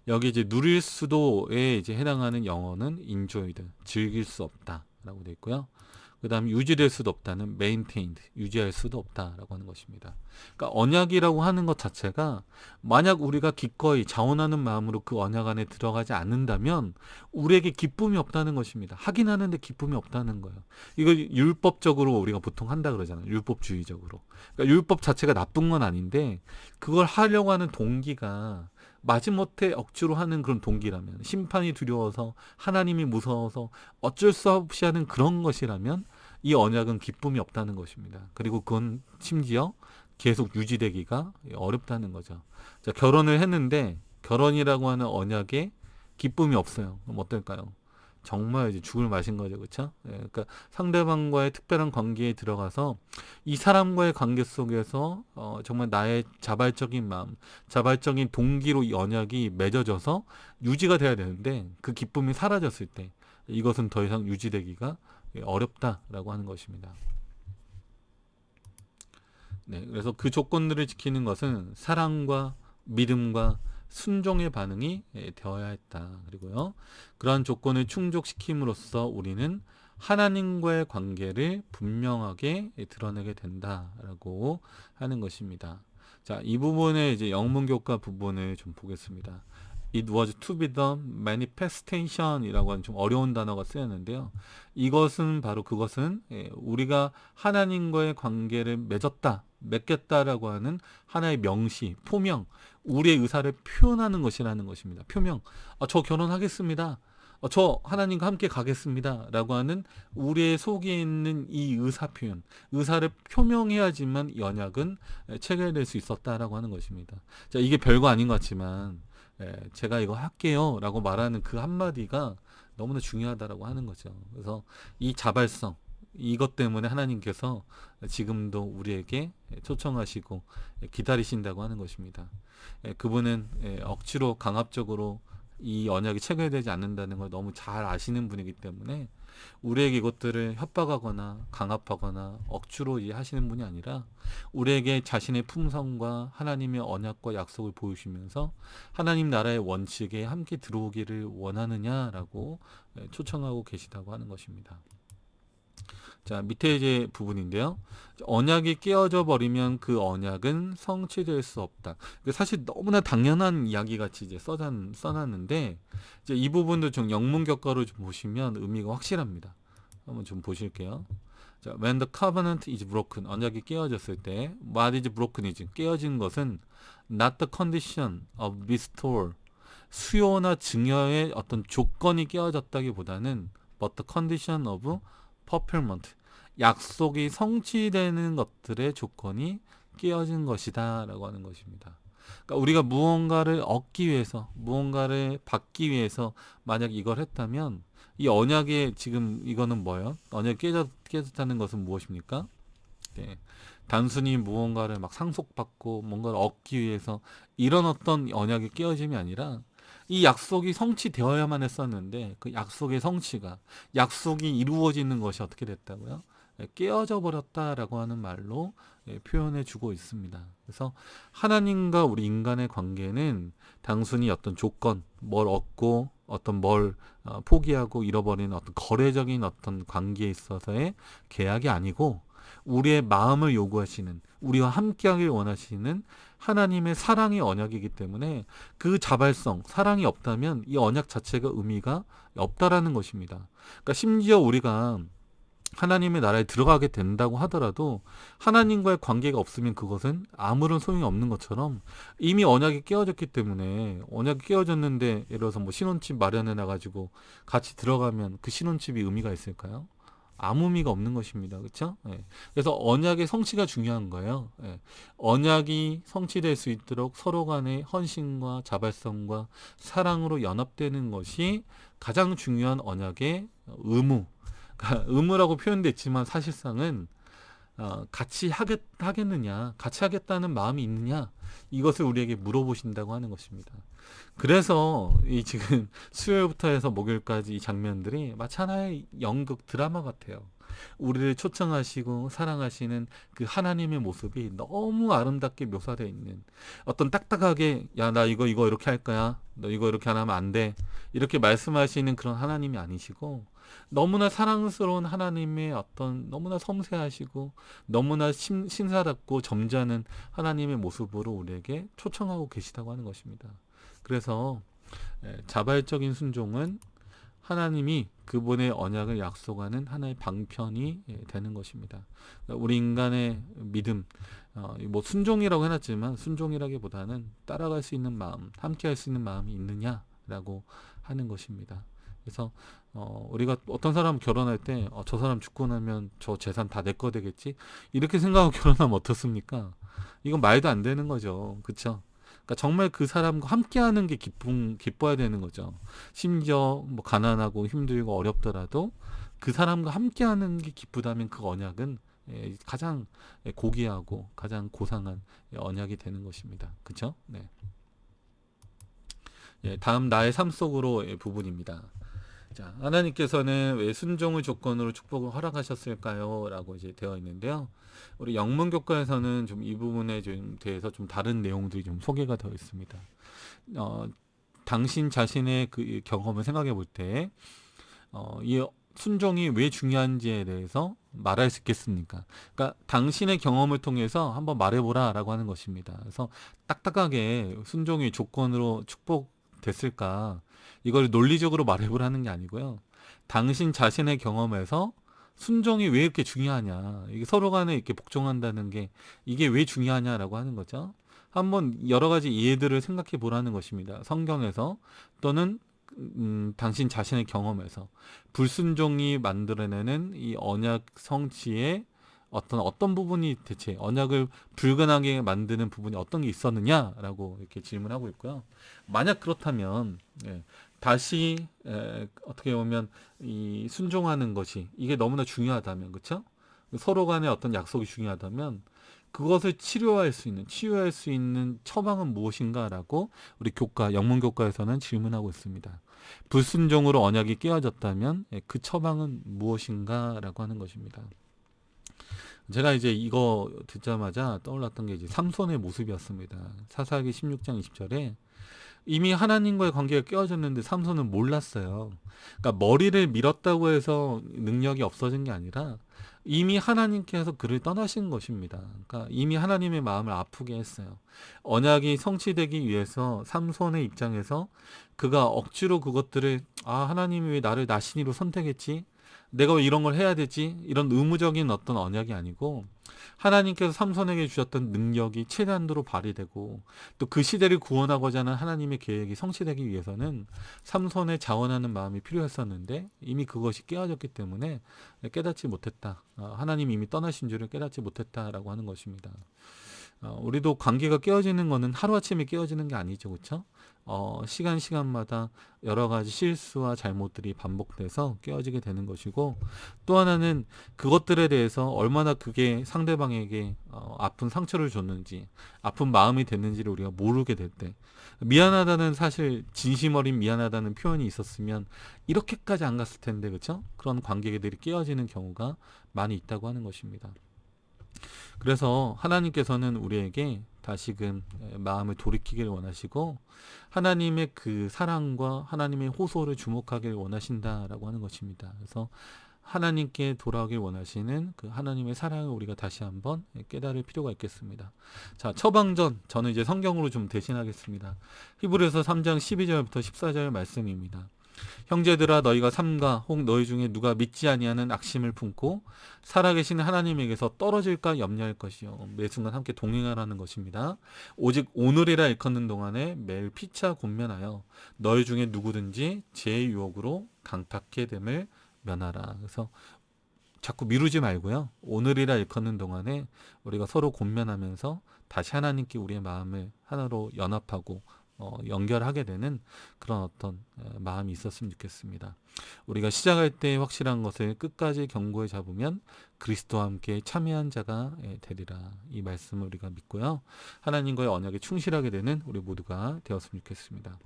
여기 이제 누릴 수도에 이제 해당하는 영어는 enjoyed, 즐길 수 없다라고 되어 있고요. 그 다음에 유지될 수도 없다는 maintained, 유지할 수도 없다라고 하는 것입니다. 그러니까 언약이라고 하는 것 자체가 만약 우리가 기꺼이 자원하는 마음으로 그 언약 안에 들어가지 않는다면 우리에게 기쁨이 없다는 것입니다. 하긴 하는데 기쁨이 없다는 거예요. 이거 율법적으로 우리가 보통 한다 그러잖아요. 율법주의적으로. 그러니까 율법 자체가 나쁜 건 아닌데 그걸 하려고 하는 동기가 마지못해 억지로 하는 그런 동기라면, 심판이 두려워서 하나님이 무서워서 어쩔 수 없이 하는 그런 것이라면 이 언약은 기쁨이 없다는 것입니다. 그리고 그건 심지어 계속 유지되기가 어렵다는 거죠. 자, 결혼을 했는데 결혼이라고 하는 언약에 기쁨이 없어요. 그럼 어떨까요? 정말 이제 죽을 맛인 거죠. 그렇죠? 그러니까 상대방과의 특별한 관계에 들어가서 이 사람과의 관계 속에서 정말 나의 자발적인 마음, 자발적인 동기로 이 언약이 맺어져서 유지가 돼야 되는데 그 기쁨이 사라졌을 때 이것은 더 이상 유지되기가 어렵다라고 하는 것입니다. 네, 그래서 그 조건들을 지키는 것은 사랑과 믿음과 순종의 반응이 되어야 했다. 그리고요, 그러한 조건을 충족시킴으로써 우리는 하나님과의 관계를 분명하게 드러내게 된다라고 하는 것입니다. 자, 이 부분의 이제 영문교과 부분을 좀 보겠습니다. It was to be the manifestation이라고 하는 좀 어려운 단어가 쓰였는데요. 이것은 바로 그것은 우리가 하나님과의 관계를 맺겠다라고 하는 하나의 명시, 표명, 우리의 의사를 표현하는 것이라는 것입니다. 표명. 저 결혼하겠습니다. 저 하나님과 함께 가겠습니다. 라고 하는 우리의 속에 있는 이 의사 표현, 의사를 표명해야지만 이 언약은 체결될 수 있었다라고 하는 것입니다. 자, 이게 별거 아닌 것 같지만 제가 이거 할게요 라고 말하는 그 한마디가 너무나 중요하다라고 하는 거죠. 그래서 이 자발성, 이것 때문에 하나님께서 지금도 우리에게 초청하시고 기다리신다고 하는 것입니다. 그분은 억지로 강압적으로 이 언약이 체결되지 않는다는 걸 너무 잘 아시는 분이기 때문에 우리에게 이것들을 협박하거나 강압하거나 억지로 하시는 분이 아니라 우리에게 자신의 품성과 하나님의 언약과 약속을 보여주시면서 하나님 나라의 원칙에 함께 들어오기를 원하느냐라고 초청하고 계시다고 하는 것입니다. 자, 밑에 이제 부분인데요. 언약이 깨어져 버리면 그 언약은 성취될 수 없다. 사실 너무나 당연한 이야기 같이 이제 써놨는데 이제 이 부분도 좀 영문격과로 좀 보시면 의미가 확실합니다. 한번 좀 보실게요. 자, when the covenant is broken, 언약이 깨어졌을 때, what is broken is 깨어진 것은 not the condition of restore, 수요나 증여의 어떤 조건이 깨어졌다기보다는 but the condition of fulfillment, 약속이 성취되는 것들의 조건이 깨어진 것이다 라고 하는 것입니다. 그러니까 우리가 무언가를 얻기 위해서, 무언가를 받기 위해서 만약 이걸 했다면 이 언약의 지금 이거는 뭐예요? 언약이 깨졌다는 것은 무엇입니까? 네, 단순히 무언가를 막 상속받고 뭔가를 얻기 위해서 이런 어떤 언약의 깨어짐이 아니라 이 약속이 성취되어야만 했었는데 그 약속의 성취가, 약속이 이루어지는 것이 어떻게 됐다고요? 깨어져 버렸다라고 하는 말로 표현해 주고 있습니다. 그래서 하나님과 우리 인간의 관계는 단순히 어떤 조건, 뭘 얻고 어떤 뭘 포기하고 잃어버리는 어떤 거래적인 어떤 관계에 있어서의 계약이 아니고 우리의 마음을 요구하시는, 우리와 함께하길 원하시는 하나님의 사랑의 언약이기 때문에 그 자발성, 사랑이 없다면 이 언약 자체가 의미가 없다라는 것입니다. 그러니까 심지어 우리가 하나님의 나라에 들어가게 된다고 하더라도 하나님과의 관계가 없으면 그것은 아무런 소용이 없는 것처럼 이미 언약이 깨어졌기 때문에, 언약이 깨어졌는데 예를 들어서 뭐 신혼집 마련해 놔가지고 같이 들어가면 그 신혼집이 의미가 있을까요? 아무 의미가 없는 것입니다. 그렇죠? 예. 그래서 언약의 성취가 중요한 거예요. 예. 언약이 성취될 수 있도록 서로 간의 헌신과 자발성과 사랑으로 연합되는 것이 가장 중요한 언약의 의무. 그러니까 의무라고 표현됐지만 사실상은 같이 하겠느냐, 같이 하겠다는 마음이 있느냐, 이것을 우리에게 물어보신다고 하는 것입니다. 그래서 이 지금 수요일부터 해서 목요일까지 이 장면들이 마치 하나의 연극 드라마 같아요. 우리를 초청하시고 사랑하시는 그 하나님의 모습이 너무 아름답게 묘사되어 있는, 어떤 딱딱하게 야 나 이거 이렇게 할 거야, 너 이거 이렇게 안 하면 안 돼, 이렇게 말씀하시는 그런 하나님이 아니시고, 너무나 사랑스러운 하나님의 어떤 너무나 섬세하시고 너무나 신사답고 점잖은 하나님의 모습으로 우리에게 초청하고 계시다고 하는 것입니다. 그래서 자발적인 순종은 하나님이 그분의 언약을 약속하는 하나의 방편이 되는 것입니다. 그러니까 우리 인간의 믿음, 뭐 순종이라고 해놨지만 순종이라기보다는 따라갈 수 있는 마음, 함께할 수 있는 마음이 있느냐라고 하는 것입니다. 그래서 우리가 어떤 사람 결혼할 때 저 사람 죽고 나면 저 재산 다 내 거 되겠지, 이렇게 생각하고 결혼하면 어떻습니까? 이건 말도 안 되는 거죠. 그렇죠? 그러니까 정말 그 사람과 함께하는 게 기뻐야 되는 거죠. 심지어 뭐 가난하고 힘들고 어렵더라도 그 사람과 함께하는 게 기쁘다면 그 언약은 가장 고귀하고 가장 고상한 언약이 되는 것입니다. 그렇죠? 네. 다음 나의 삶 속으로 부분입니다. 자, 하나님께서는 왜 순종을 조건으로 축복을 허락하셨을까요? 라고 이제 되어 있는데요. 우리 영문교과에서는 좀 이 부분에 좀 대해서 좀 다른 내용들이 좀 소개가 되어 있습니다. 당신 자신의 그 경험을 생각해 볼 때, 이 순종이 왜 중요한지에 대해서 말할 수 있겠습니까? 그러니까 당신의 경험을 통해서 한번 말해보라 라고 하는 것입니다. 그래서 딱딱하게 순종이 조건으로 축복됐을까? 이걸 논리적으로 말해보라는 게 아니고요. 당신 자신의 경험에서 순종이 왜 이렇게 중요하냐, 이게 서로 간에 이렇게 복종한다는 게 이게 왜 중요하냐라고 하는 거죠. 한번 여러 가지 예들을 생각해 보라는 것입니다. 성경에서 또는 당신 자신의 경험에서 불순종이 만들어내는 이 언약 성취의 어떤 부분이 대체 언약을 불가능하게 만드는 부분이 어떤 게 있었느냐라고 이렇게 질문하고 있고요. 만약 그렇다면 다시 어떻게 보면 이 순종하는 것이 이게 너무나 중요하다면, 그렇죠? 서로 간의 어떤 약속이 중요하다면 그것을 치유할 수 있는 처방은 무엇인가라고 우리 영문 교과에서는 질문하고 있습니다. 불순종으로 언약이 깨어졌다면 그 처방은 무엇인가라고 하는 것입니다. 제가 이제 이거 듣자마자 떠올랐던 게 이제 삼손의 모습이었습니다. 사사기 16장 20절에 이미 하나님과의 관계가 깨어졌는데 삼손은 몰랐어요. 그러니까 머리를 밀었다고 해서 능력이 없어진 게 아니라 이미 하나님께서 그를 떠나신 것입니다. 그러니까 이미 하나님의 마음을 아프게 했어요. 언약이 성취되기 위해서 삼손의 입장에서 그가 억지로 그것들을 하나님이 왜 나를 나신이로 선택했지? 내가 왜 이런 걸 해야 되지? 이런 의무적인 어떤 언약이 아니고 하나님께서 삼손에게 주셨던 능력이 최대한도로 발휘되고 또 그 시대를 구원하고자 하는 하나님의 계획이 성취되기 위해서는 삼손의 자원하는 마음이 필요했었는데 이미 그것이 깨어졌기 때문에 깨닫지 못했다. 하나님이 이미 떠나신 줄을 깨닫지 못했다라고 하는 것입니다. 우리도 관계가 깨어지는 것은 하루아침에 깨어지는 게 아니죠. 그렇죠? 시간마다 여러 가지 실수와 잘못들이 반복돼서 깨어지게 되는 것이고, 또 하나는 그것들에 대해서 얼마나 그게 상대방에게 아픈 상처를 줬는지, 아픈 마음이 됐는지를 우리가 모르게 될 때, 미안하다는, 사실 진심 어린 미안하다는 표현이 있었으면 이렇게까지 안 갔을 텐데, 그렇죠? 그런 관계들이 깨어지는 경우가 많이 있다고 하는 것입니다. 그래서 하나님께서는 우리에게 다시금 마음을 돌이키길 원하시고 하나님의 그 사랑과 하나님의 호소를 주목하길 원하신다라고 하는 것입니다. 그래서 하나님께 돌아오길 원하시는 그 하나님의 사랑을 우리가 다시 한번 깨달을 필요가 있겠습니다. 자, 처방전, 저는 이제 성경으로 좀 대신하겠습니다. 히브리서 3장 12절부터 14절 말씀입니다. 형제들아, 너희가 삼가 혹 너희 중에 누가 믿지 아니하는 악심을 품고 살아계신 하나님에게서 떨어질까 염려할 것이요, 매 순간 함께 동행하라는 것입니다. 오직 오늘이라 일컫는 동안에 매일 피차 권면하여 너희 중에 누구든지 제 유혹으로 강탁해 됨을 면하라. 그래서 자꾸 미루지 말고요. 오늘이라 일컫는 동안에 우리가 서로 권면하면서 다시 하나님께 우리의 마음을 하나로 연합하고 연결하게 되는 그런 어떤 마음이 있었으면 좋겠습니다. 우리가 시작할 때 확실한 것을 끝까지 견고히 잡으면 그리스도와 함께 참여한 자가 되리라. 이 말씀을 우리가 믿고요. 하나님과의 언약에 충실하게 되는 우리 모두가 되었으면 좋겠습니다.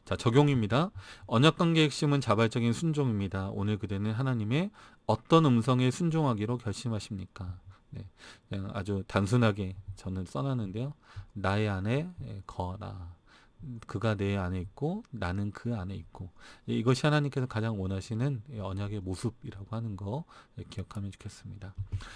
자, 적용입니다. 언약관계의 핵심은 자발적인 순종입니다. 오늘 그대는 하나님의 어떤 음성에 순종하기로 결심하십니까? 네, 그냥 아주 단순하게 저는 써놨는데요. 나의 안에 거하라. 그가 내 안에 있고 나는 그 안에 있고, 이것이 하나님께서 가장 원하시는 언약의 모습이라고 하는 거 기억하면 좋겠습니다.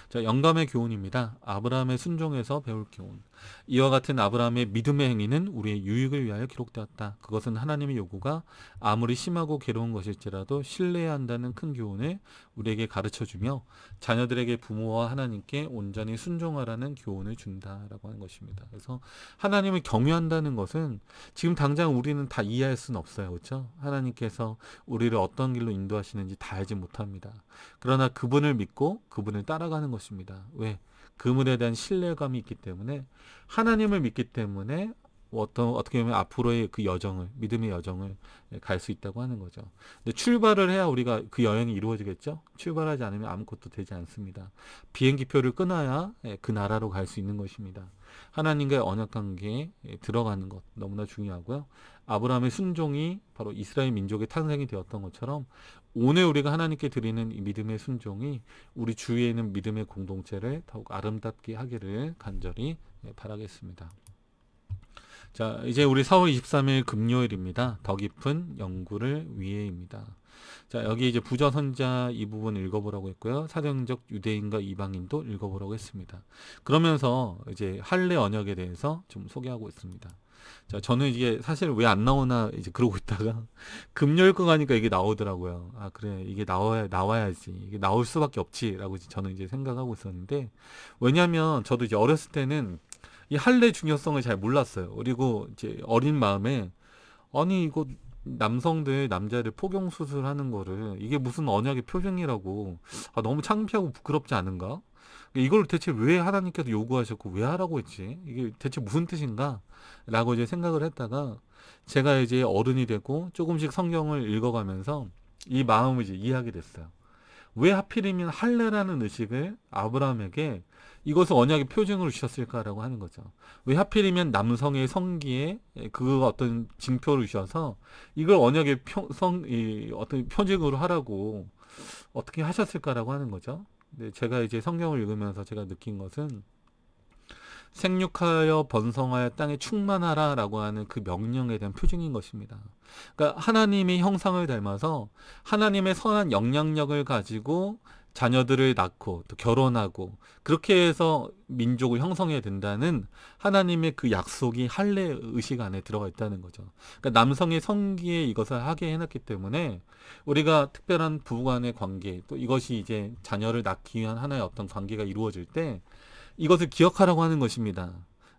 자, 영감의 교훈입니다. 아브라함의 순종에서 배울 교훈. 이와 같은 아브라함의 믿음의 행위는 우리의 유익을 위하여 기록되었다. 그것은 하나님의 요구가 아무리 심하고 괴로운 것일지라도 신뢰해야 한다는 큰 교훈을 우리에게 가르쳐주며 자녀들에게 부모와 하나님께 온전히 순종하라는 교훈을 준다라고 하는 것입니다. 그래서 하나님을 경외한다는 것은 지금 당장 우리는 다 이해할 수는 없어요. 그렇죠? 하나님께서 우리를 어떤 길로 인도하시는지 다 알지 못합니다. 그러나 그분을 믿고 그분을 따라가는 것입니다. 왜? 그분에 대한 신뢰감이 있기 때문에, 하나님을 믿기 때문에 어떻게 보면 앞으로의 그 여정을, 믿음의 여정을 갈 수 있다고 하는 거죠. 근데 출발을 해야 우리가 그 여행이 이루어지겠죠? 출발하지 않으면 아무것도 되지 않습니다. 비행기표를 끊어야 그 나라로 갈 수 있는 것입니다. 하나님과의 언약관계에 들어가는 것 너무나 중요하고요. 아브라함의 순종이 바로 이스라엘 민족의 탄생이 되었던 것처럼 오늘 우리가 하나님께 드리는 이 믿음의 순종이 우리 주위에 있는 믿음의 공동체를 더욱 아름답게 하기를 간절히 바라겠습니다. 자, 이제 우리 4월 23일 금요일입니다. 더 깊은 연구를 위해입니다. 자, 여기 이제 부자선자 이 부분 읽어보라고 했고요. 사정적 유대인과 이방인도 읽어보라고 했습니다. 그러면서 이제 할례 언약에 대해서 좀 소개하고 있습니다. 자, 저는 이게 사실 왜 안 나오나 이제 그러고 있다가 금요일 거 가니까 이게 나오더라고요. 아, 그래, 이게 나와야지. 이게 나올 수밖에 없지라고 저는 이제 생각하고 있었는데, 왜냐하면 저도 이제 어렸을 때는 이 할례 중요성을 잘 몰랐어요. 그리고 이제 어린 마음에, 아니 이거 남자들 포경 수술하는 거를 이게 무슨 언약의 표징이라고, 너무 창피하고 부끄럽지 않은가? 이걸 대체 왜 하나님께서 요구하셨고 왜 하라고 했지? 이게 대체 무슨 뜻인가? 라고 이제 생각을 했다가 제가 이제 어른이 되고 조금씩 성경을 읽어가면서 이 마음을 이제 이해하게 됐어요. 왜 하필이면 할례라는 의식을 아브라함에게 이것을 언약의 표징으로 주셨을까라고 하는 거죠. 왜 하필이면 남성의 성기에 그 어떤 징표를 주셔서 이걸 언약의 어떤 표징으로 하라고 어떻게 하셨을까라고 하는 거죠. 근데 제가 이제 성경을 읽으면서 제가 느낀 것은, 생육하여 번성하여 땅에 충만하라라고 하는 그 명령에 대한 표징인 것입니다. 그러니까 하나님의 형상을 닮아서 하나님의 선한 영향력을 가지고 자녀들을 낳고 또 결혼하고 그렇게 해서 민족을 형성해야 된다는 하나님의 그 약속이 할례 의식 안에 들어가 있다는 거죠. 그러니까 남성의 성기에 이것을 하게 해놨기 때문에 우리가 특별한 부부간의 관계, 또 이것이 이제 자녀를 낳기 위한 하나의 어떤 관계가 이루어질 때 이것을 기억하라고 하는 것입니다.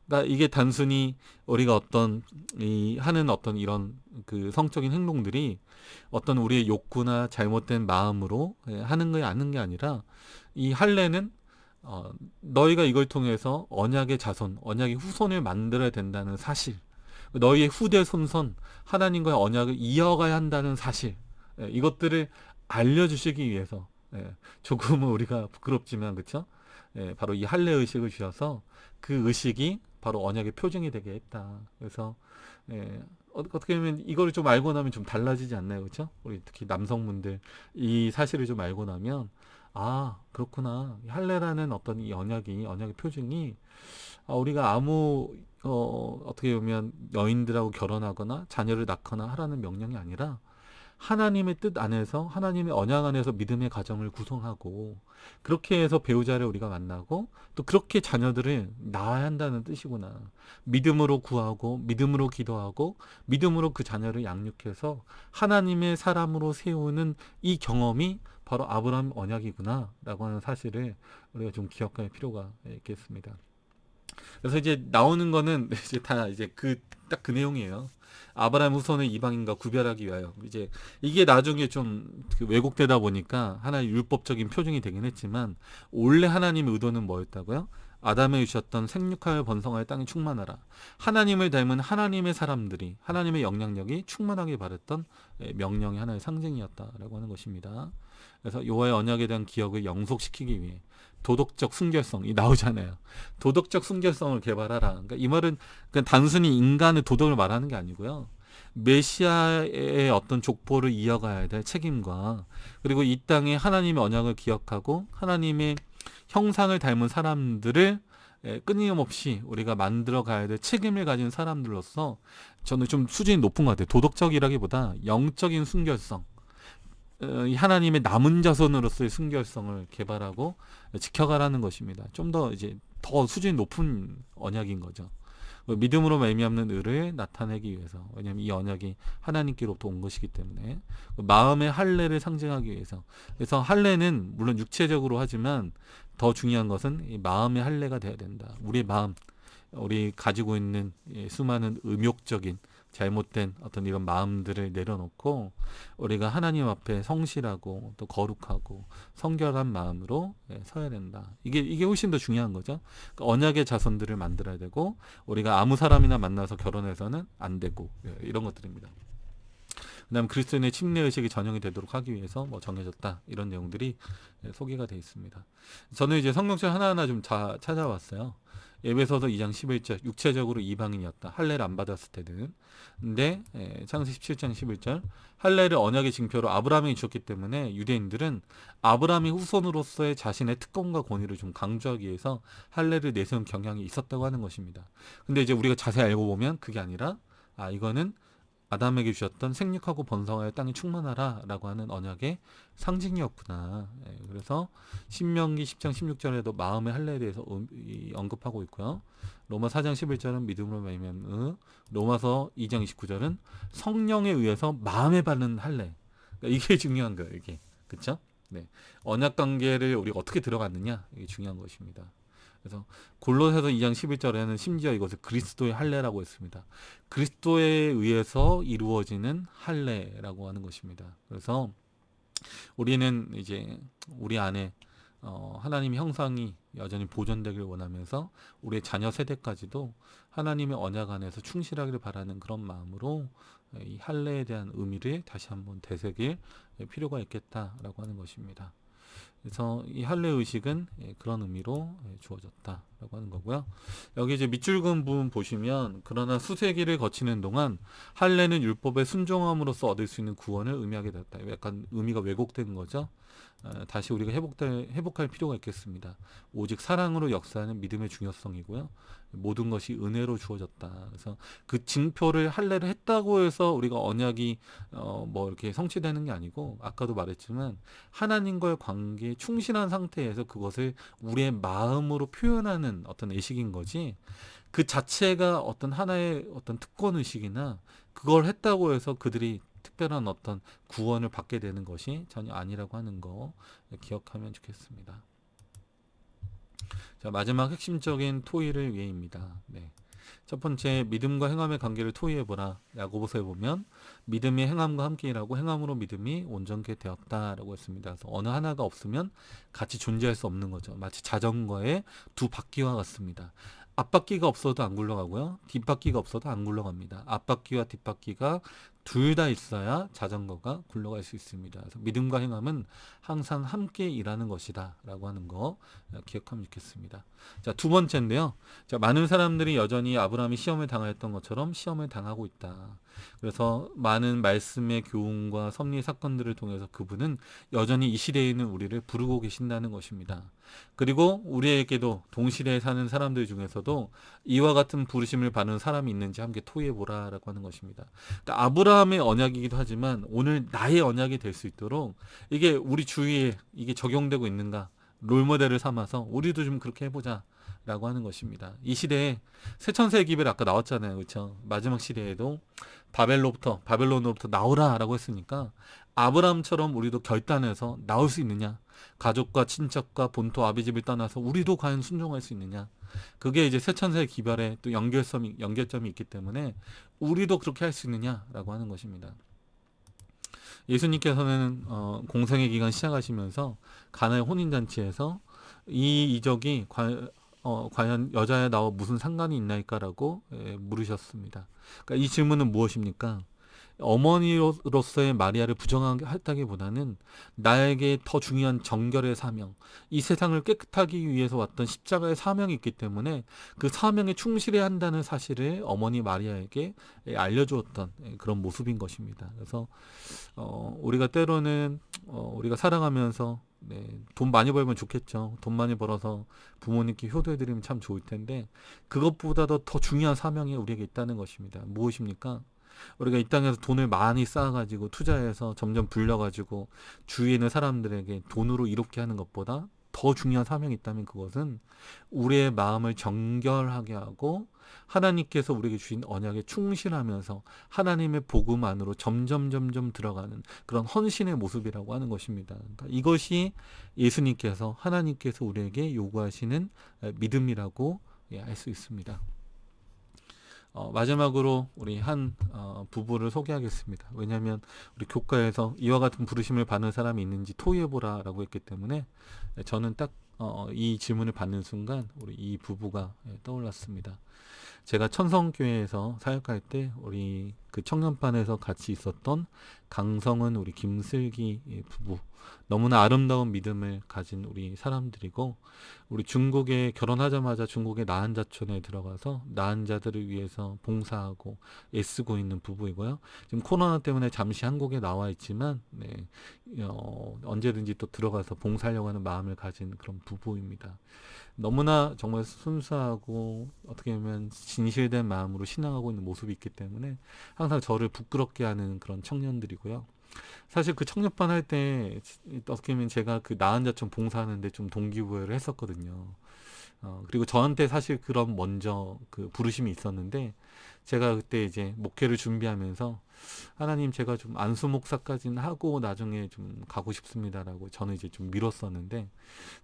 그러니까 이게 단순히 우리가 하는 어떤 이런 그 성적인 행동들이 어떤 우리의 욕구나 잘못된 마음으로 하는 게 아니라, 이 할례는 너희가 이걸 통해서 언약의 자손, 언약의 후손을 만들어야 된다는 사실, 너희의 후대 손손 하나님과의 언약을 이어가야 한다는 사실, 이것들을 알려주시기 위해서, 조금은 우리가 부끄럽지만 그렇죠? 바로 이 할례 의식을 주셔서 그 의식이 바로 언약의 표징이 되게 했다. 그래서 어떻게 보면 이걸 좀 알고 나면 좀 달라지지 않나요? 그렇죠? 우리 특히 남성분들 이 사실을 좀 알고 나면, 아, 그렇구나. 할례라는 어떤 이 언약의 표징이 우리가 어떻게 보면 여인들하고 결혼하거나 자녀를 낳거나 하라는 명령이 아니라 하나님의 뜻 안에서, 하나님의 언약 안에서 믿음의 가정을 구성하고 그렇게 해서 배우자를 우리가 만나고 또 그렇게 자녀들을 낳아야 한다는 뜻이구나. 믿음으로 구하고 믿음으로 기도하고 믿음으로 그 자녀를 양육해서 하나님의 사람으로 세우는 이 경험이 바로 아브라함 언약이구나 라고 하는 사실을 우리가 좀 기억할 필요가 있겠습니다. 그래서 이제 나오는 거는 이제 다 이제 딱 그 내용이에요. 아브라함 후손을 이방인과 구별하기 위하여. 이제 이게 나중에 좀그 왜곡되다 보니까 하나의 율법적인 표징이 되긴 했지만, 원래 하나님의 의도는 뭐였다고요? 아담에 주셨던 생육하여 번성하여 땅에 충만하라. 하나님을 닮은 하나님의 사람들이, 하나님의 영향력이 충만하게 바랬던 명령의 하나의 상징이었다라고 하는 것입니다. 그래서 여호와의 언약에 대한 기억을 영속시키기 위해 도덕적 순결성이 나오잖아요. 도덕적 순결성을 개발하라. 그러니까 이 말은 그냥 단순히 인간의 도덕을 말하는 게 아니고요. 메시아의 어떤 족보를 이어가야 될 책임과, 그리고 이 땅에 하나님의 언약을 기억하고 하나님의 형상을 닮은 사람들을 끊임없이 우리가 만들어 가야 될 책임을 가진 사람들로서, 저는 좀 수준이 높은 것 같아요. 도덕적이라기보다 영적인 순결성, 이 하나님의 남은 자손으로서의 순결성을 개발하고 지켜가라는 것입니다. 좀 더 이제 더 수준이 높은 언약인 거죠. 믿음으로 말미암는 의를 나타내기 위해서. 왜냐하면 이 언약이 하나님께로부터 온 것이기 때문에. 마음의 할례를 상징하기 위해서. 그래서 할례는 물론 육체적으로 하지만 더 중요한 것은 이 마음의 할례가 돼야 된다. 우리의 마음, 우리 가지고 있는 수많은 음욕적인 잘못된 어떤 이런 마음들을 내려놓고 우리가 하나님 앞에 성실하고 또 거룩하고 성결한 마음으로 서야 된다. 이게 훨씬 더 중요한 거죠. 그러니까 언약의 자손들을 만들어야 되고, 우리가 아무 사람이나 만나서 결혼해서는 안 되고, 이런 것들입니다. 그다음 그리스도인의 침례 의식이 전형이 되도록 하기 위해서 뭐 정해졌다, 이런 내용들이 소개가 되어 있습니다. 저는 이제 성경책 하나하나 좀 찾아왔어요. 에베소서 2장 11절, 육체적으로 이방인이었다. 할례를 안 받았을 때는. 근데 창세기 17장 11절, 할례를 언약의 징표로 아브라함이 주었기 때문에 유대인들은 아브라함의 후손으로서의 자신의 특권과 권위를 좀 강조하기 위해서 할례를 내세운 경향이 있었다고 하는 것입니다. 근데 이제 우리가 자세히 알고 보면 그게 아니라, 이거는 아담에게 주셨던 생육하고 번성하여 땅이 충만하라 라고 하는 언약의 상징이었구나. 그래서 신명기 10장 16절에도 마음의 할례에 대해서 언급하고 있고요. 로마 4장 11절은 믿음으로 말미암은, 로마서 2장 29절은 성령에 의해서 마음에 받는 할례. 그러니까 이게 중요한 거예요. 이게. 그렇죠? 네. 언약 관계를 우리가 어떻게 들어갔느냐, 이게 중요한 것입니다. 그래서 골로새서 2장 11절에는 심지어 이것을 그리스도의 할례라고 했습니다. 그리스도에 의해서 이루어지는 할례라고 하는 것입니다. 그래서 우리는 이제 우리 안에 하나님의 형상이 여전히 보존되길 원하면서 우리의 자녀 세대까지도 하나님의 언약 안에서 충실하기를 바라는 그런 마음으로 이 할례에 대한 의미를 다시 한번 되새길 필요가 있겠다라고 하는 것입니다. 그래서 이 할례 의식은 그런 의미로 주어졌다라고 하는 거고요. 여기 이제 밑줄 그은 부분 보시면, 그러나 수세기를 거치는 동안 할례는 율법에 순종함으로써 얻을 수 있는 구원을 의미하게 되었다. 약간 의미가 왜곡된 거죠. 다시 우리가 회복할 필요가 있겠습니다. 오직 사랑으로 역사하는 믿음의 중요성이고요. 모든 것이 은혜로 주어졌다. 그래서 그 징표를 할례를 했다고 해서 우리가 언약이 뭐 이렇게 성취되는 게 아니고, 아까도 말했지만 하나님과의 관계에 충실한 상태에서 그것을 우리의 마음으로 표현하는 어떤 의식인 거지, 그 자체가 어떤 하나의 어떤 특권 의식이나 그걸 했다고 해서 그들이 특별한 어떤 구원을 받게 되는 것이 전혀 아니라고 하는 거 기억하면 좋겠습니다. 자, 마지막 핵심적인 토의를 위해입니다. 네. 첫 번째, 믿음과 행함의 관계를 토의해보라. 야고보서에 보면 믿음이 행함과 함께 일하고 행함으로 믿음이 온전케 되었다라고 했습니다. 그래서 어느 하나가 없으면 같이 존재할 수 없는 거죠. 마치 자전거의 두 바퀴와 같습니다. 앞바퀴가 없어도 안 굴러가고요, 뒷바퀴가 없어도 안 굴러갑니다. 앞바퀴와 뒷바퀴가 둘 다 있어야 자전거가 굴러갈 수 있습니다. 그래서 믿음과 행함은 항상 함께 일하는 것이다 라고 하는 거 기억하면 좋겠습니다. 자, 두 번째인데요. 자, 많은 사람들이 여전히 아브라함이 시험을 당하였던 것처럼 시험을 당하고 있다. 그래서 많은 말씀의 교훈과 섭리 사건들을 통해서 그분은 여전히 이 시대에 있는 우리를 부르고 계신다는 것입니다. 그리고 우리에게도 동시대에 사는 사람들 중에서도 이와 같은 부르심을 받는 사람이 있는지 함께 토의해보라 라고 하는 것입니다. 그러니까 아브라함의 언약이기도 하지만 오늘 나의 언약이 될 수 있도록 이게 우리 주위에 이게 적용되고 있는가, 롤모델을 삼아서 우리도 좀 그렇게 해보자 라고 하는 것입니다. 이 시대에 새천사의 기별 아까 나왔잖아요. 그렇죠? 마지막 시대에도 바벨론으로부터 나오라 라고 했으니까 아브라함처럼 우리도 결단해서 나올 수 있느냐? 가족과 친척과 본토 아비집을 떠나서 우리도 과연 순종할 수 있느냐? 그게 이제 새 천사의 기별에 또 연결점이 있기 때문에 우리도 그렇게 할 수 있느냐라고 하는 것입니다. 예수님께서는 공생의 기간 시작하시면서 가나의 혼인잔치에서 이 이적이 과연 여자야 나와 무슨 상관이 있나이까라고 물으셨습니다. 그러니까 이 질문은 무엇입니까? 어머니로서의 마리아를 부정하다기보다는 나에게 더 중요한 정결의 사명, 이 세상을 깨끗하기 위해서 왔던 십자가의 사명이 있기 때문에 그 사명에 충실해야 한다는 사실을 어머니 마리아에게 알려주었던 그런 모습인 것입니다. 그래서 우리가 때로는 우리가 살아가면서 돈 많이 벌면 좋겠죠. 돈 많이 벌어서 부모님께 효도해드리면 참 좋을 텐데 그것보다도 더 중요한 사명이 우리에게 있다는 것입니다. 무엇입니까? 우리가 이 땅에서 돈을 많이 쌓아가지고 투자해서 점점 불려가지고 주위에 있는 사람들에게 돈으로 이롭게 하는 것보다 더 중요한 사명이 있다면 그것은 우리의 마음을 정결하게 하고 하나님께서 우리에게 주신 언약에 충실하면서 하나님의 복음 안으로 점점 들어가는 그런 헌신의 모습이라고 하는 것입니다. 그러니까 이것이 예수님께서 하나님께서 우리에게 요구하시는 믿음이라고 할 수 있습니다. 마지막으로 우리 한 부부를 소개하겠습니다. 왜냐하면 우리 교과에서 이와 같은 부르심을 받는 사람이 있는지 토의해보라라고 했기 때문에 저는 딱 이 질문을 받는 순간 우리 이 부부가 떠올랐습니다. 제가 천성교회에서 사역할 때 우리 그 청년반에서 같이 있었던 강성은 우리 김슬기 부부, 너무나 아름다운 믿음을 가진 우리 사람들이고, 우리 중국에 결혼하자마자 중국의 나한자촌에 들어가서 나한 자들을 위해서 봉사하고 애쓰고 있는 부부이고요. 지금 코로나 때문에 잠시 한국에 나와 있지만 언제든지 또 들어가서 봉사하려고 하는 마음을 가진 그런 부부입니다. 너무나 정말 순수하고 어떻게 보면 진실된 마음으로 신앙하고 있는 모습이 있기 때문에 항상 저를 부끄럽게 하는 그런 청년들이고요. 사실 그 청년반 할 때 어떻게 보면 제가 그 나한자촌 봉사하는데 좀 동기부여를 했었거든요. 그리고 저한테 사실 그런 먼저 그 부르심이 있었는데 제가 그때 이제 목회를 준비하면서 하나님 제가 좀 안수 목사까지는 하고 나중에 좀 가고 싶습니다라고 저는 이제 좀 미뤘었는데,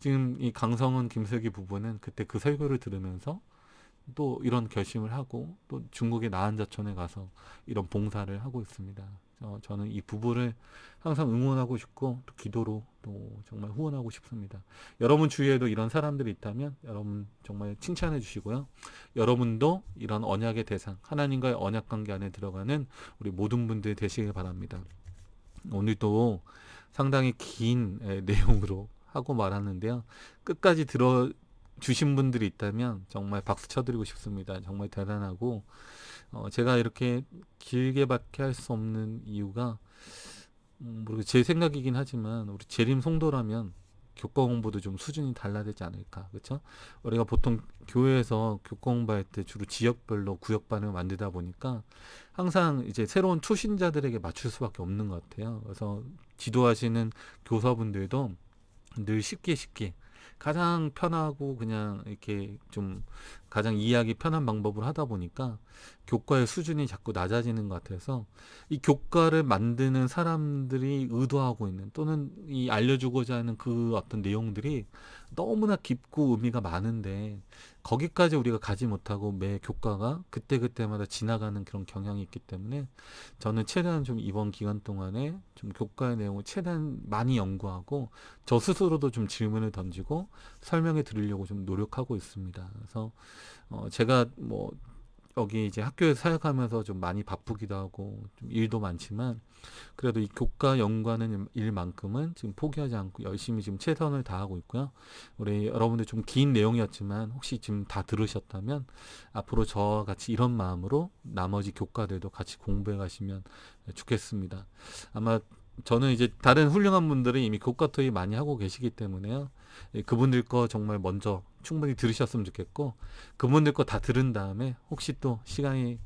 지금 이 강성은 김슬기 부부는 그때 그 설교를 들으면서 또 이런 결심을 하고 또 중국의 나한자촌에 가서 이런 봉사를 하고 있습니다. 저는 이 부부를 항상 응원하고 싶고 또 기도로 또 정말 후원하고 싶습니다. 여러분 주위에도 이런 사람들이 있다면 여러분 정말 칭찬해 주시고요. 여러분도 이런 언약의 대상, 하나님과의 언약 관계 안에 들어가는 우리 모든 분들 되시길 바랍니다. 오늘도 상당히 긴 내용으로 하고 말았는데요. 끝까지 주신 분들이 있다면 정말 박수 쳐드리고 싶습니다. 정말 대단하고 제가 이렇게 길게밖에 할 수 없는 이유가 제 생각이긴 하지만 우리 재림 성도라면 교과 공부도 좀 수준이 달라야 되지 않을까, 그렇죠? 우리가 보통 교회에서 교과 공부할 때 주로 지역별로 구역반을 만들다 보니까 항상 이제 새로운 초신자들에게 맞출 수밖에 없는 것 같아요. 그래서 지도하시는 교사분들도 늘 쉽게 가장 편하고 그냥 이렇게 좀 가장 이해하기 편한 방법으로 하다 보니까 교과의 수준이 자꾸 낮아지는 것 같아서 이 교과를 만드는 사람들이 의도하고 있는 또는 이 알려주고자 하는 그 어떤 내용들이 너무나 깊고 의미가 많은데 거기까지 우리가 가지 못하고 매 교과가 그때그때마다 지나가는 그런 경향이 있기 때문에 저는 최대한 좀 이번 기간 동안에 좀 교과의 내용을 최대한 많이 연구하고 저 스스로도 좀 질문을 던지고 설명해 드리려고 좀 노력하고 있습니다. 그래서 제가 여기 이제 학교에서 사역하면서 좀 많이 바쁘기도 하고 좀 일도 많지만 그래도 이 교과 연구하는 일만큼은 지금 포기하지 않고 열심히 지금 최선을 다하고 있고요. 우리 여러분들 좀 긴 내용이었지만 혹시 지금 다 들으셨다면 앞으로 저와 같이 이런 마음으로 나머지 교과들도 같이 공부해 가시면 좋겠습니다. 아마 저는 이제 다른 훌륭한 분들이 이미 교과 토익 많이 하고 계시기 때문에요. 그분들 거 정말 먼저 충분히 들으셨으면 좋겠고, 그분들 거 다 들은 다음에 혹시 또 시간이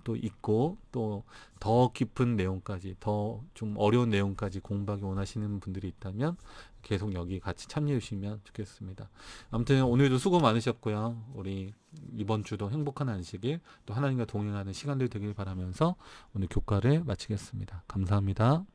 또 있고 또 더 깊은 내용까지 더 좀 어려운 내용까지 공부하기 원하시는 분들이 있다면 계속 여기 같이 참여해 주시면 좋겠습니다. 아무튼 오늘도 수고 많으셨고요. 우리 이번 주도 행복한 안식일 또 하나님과 동행하는 시간들 되길 바라면서 오늘 교과를 마치겠습니다. 감사합니다.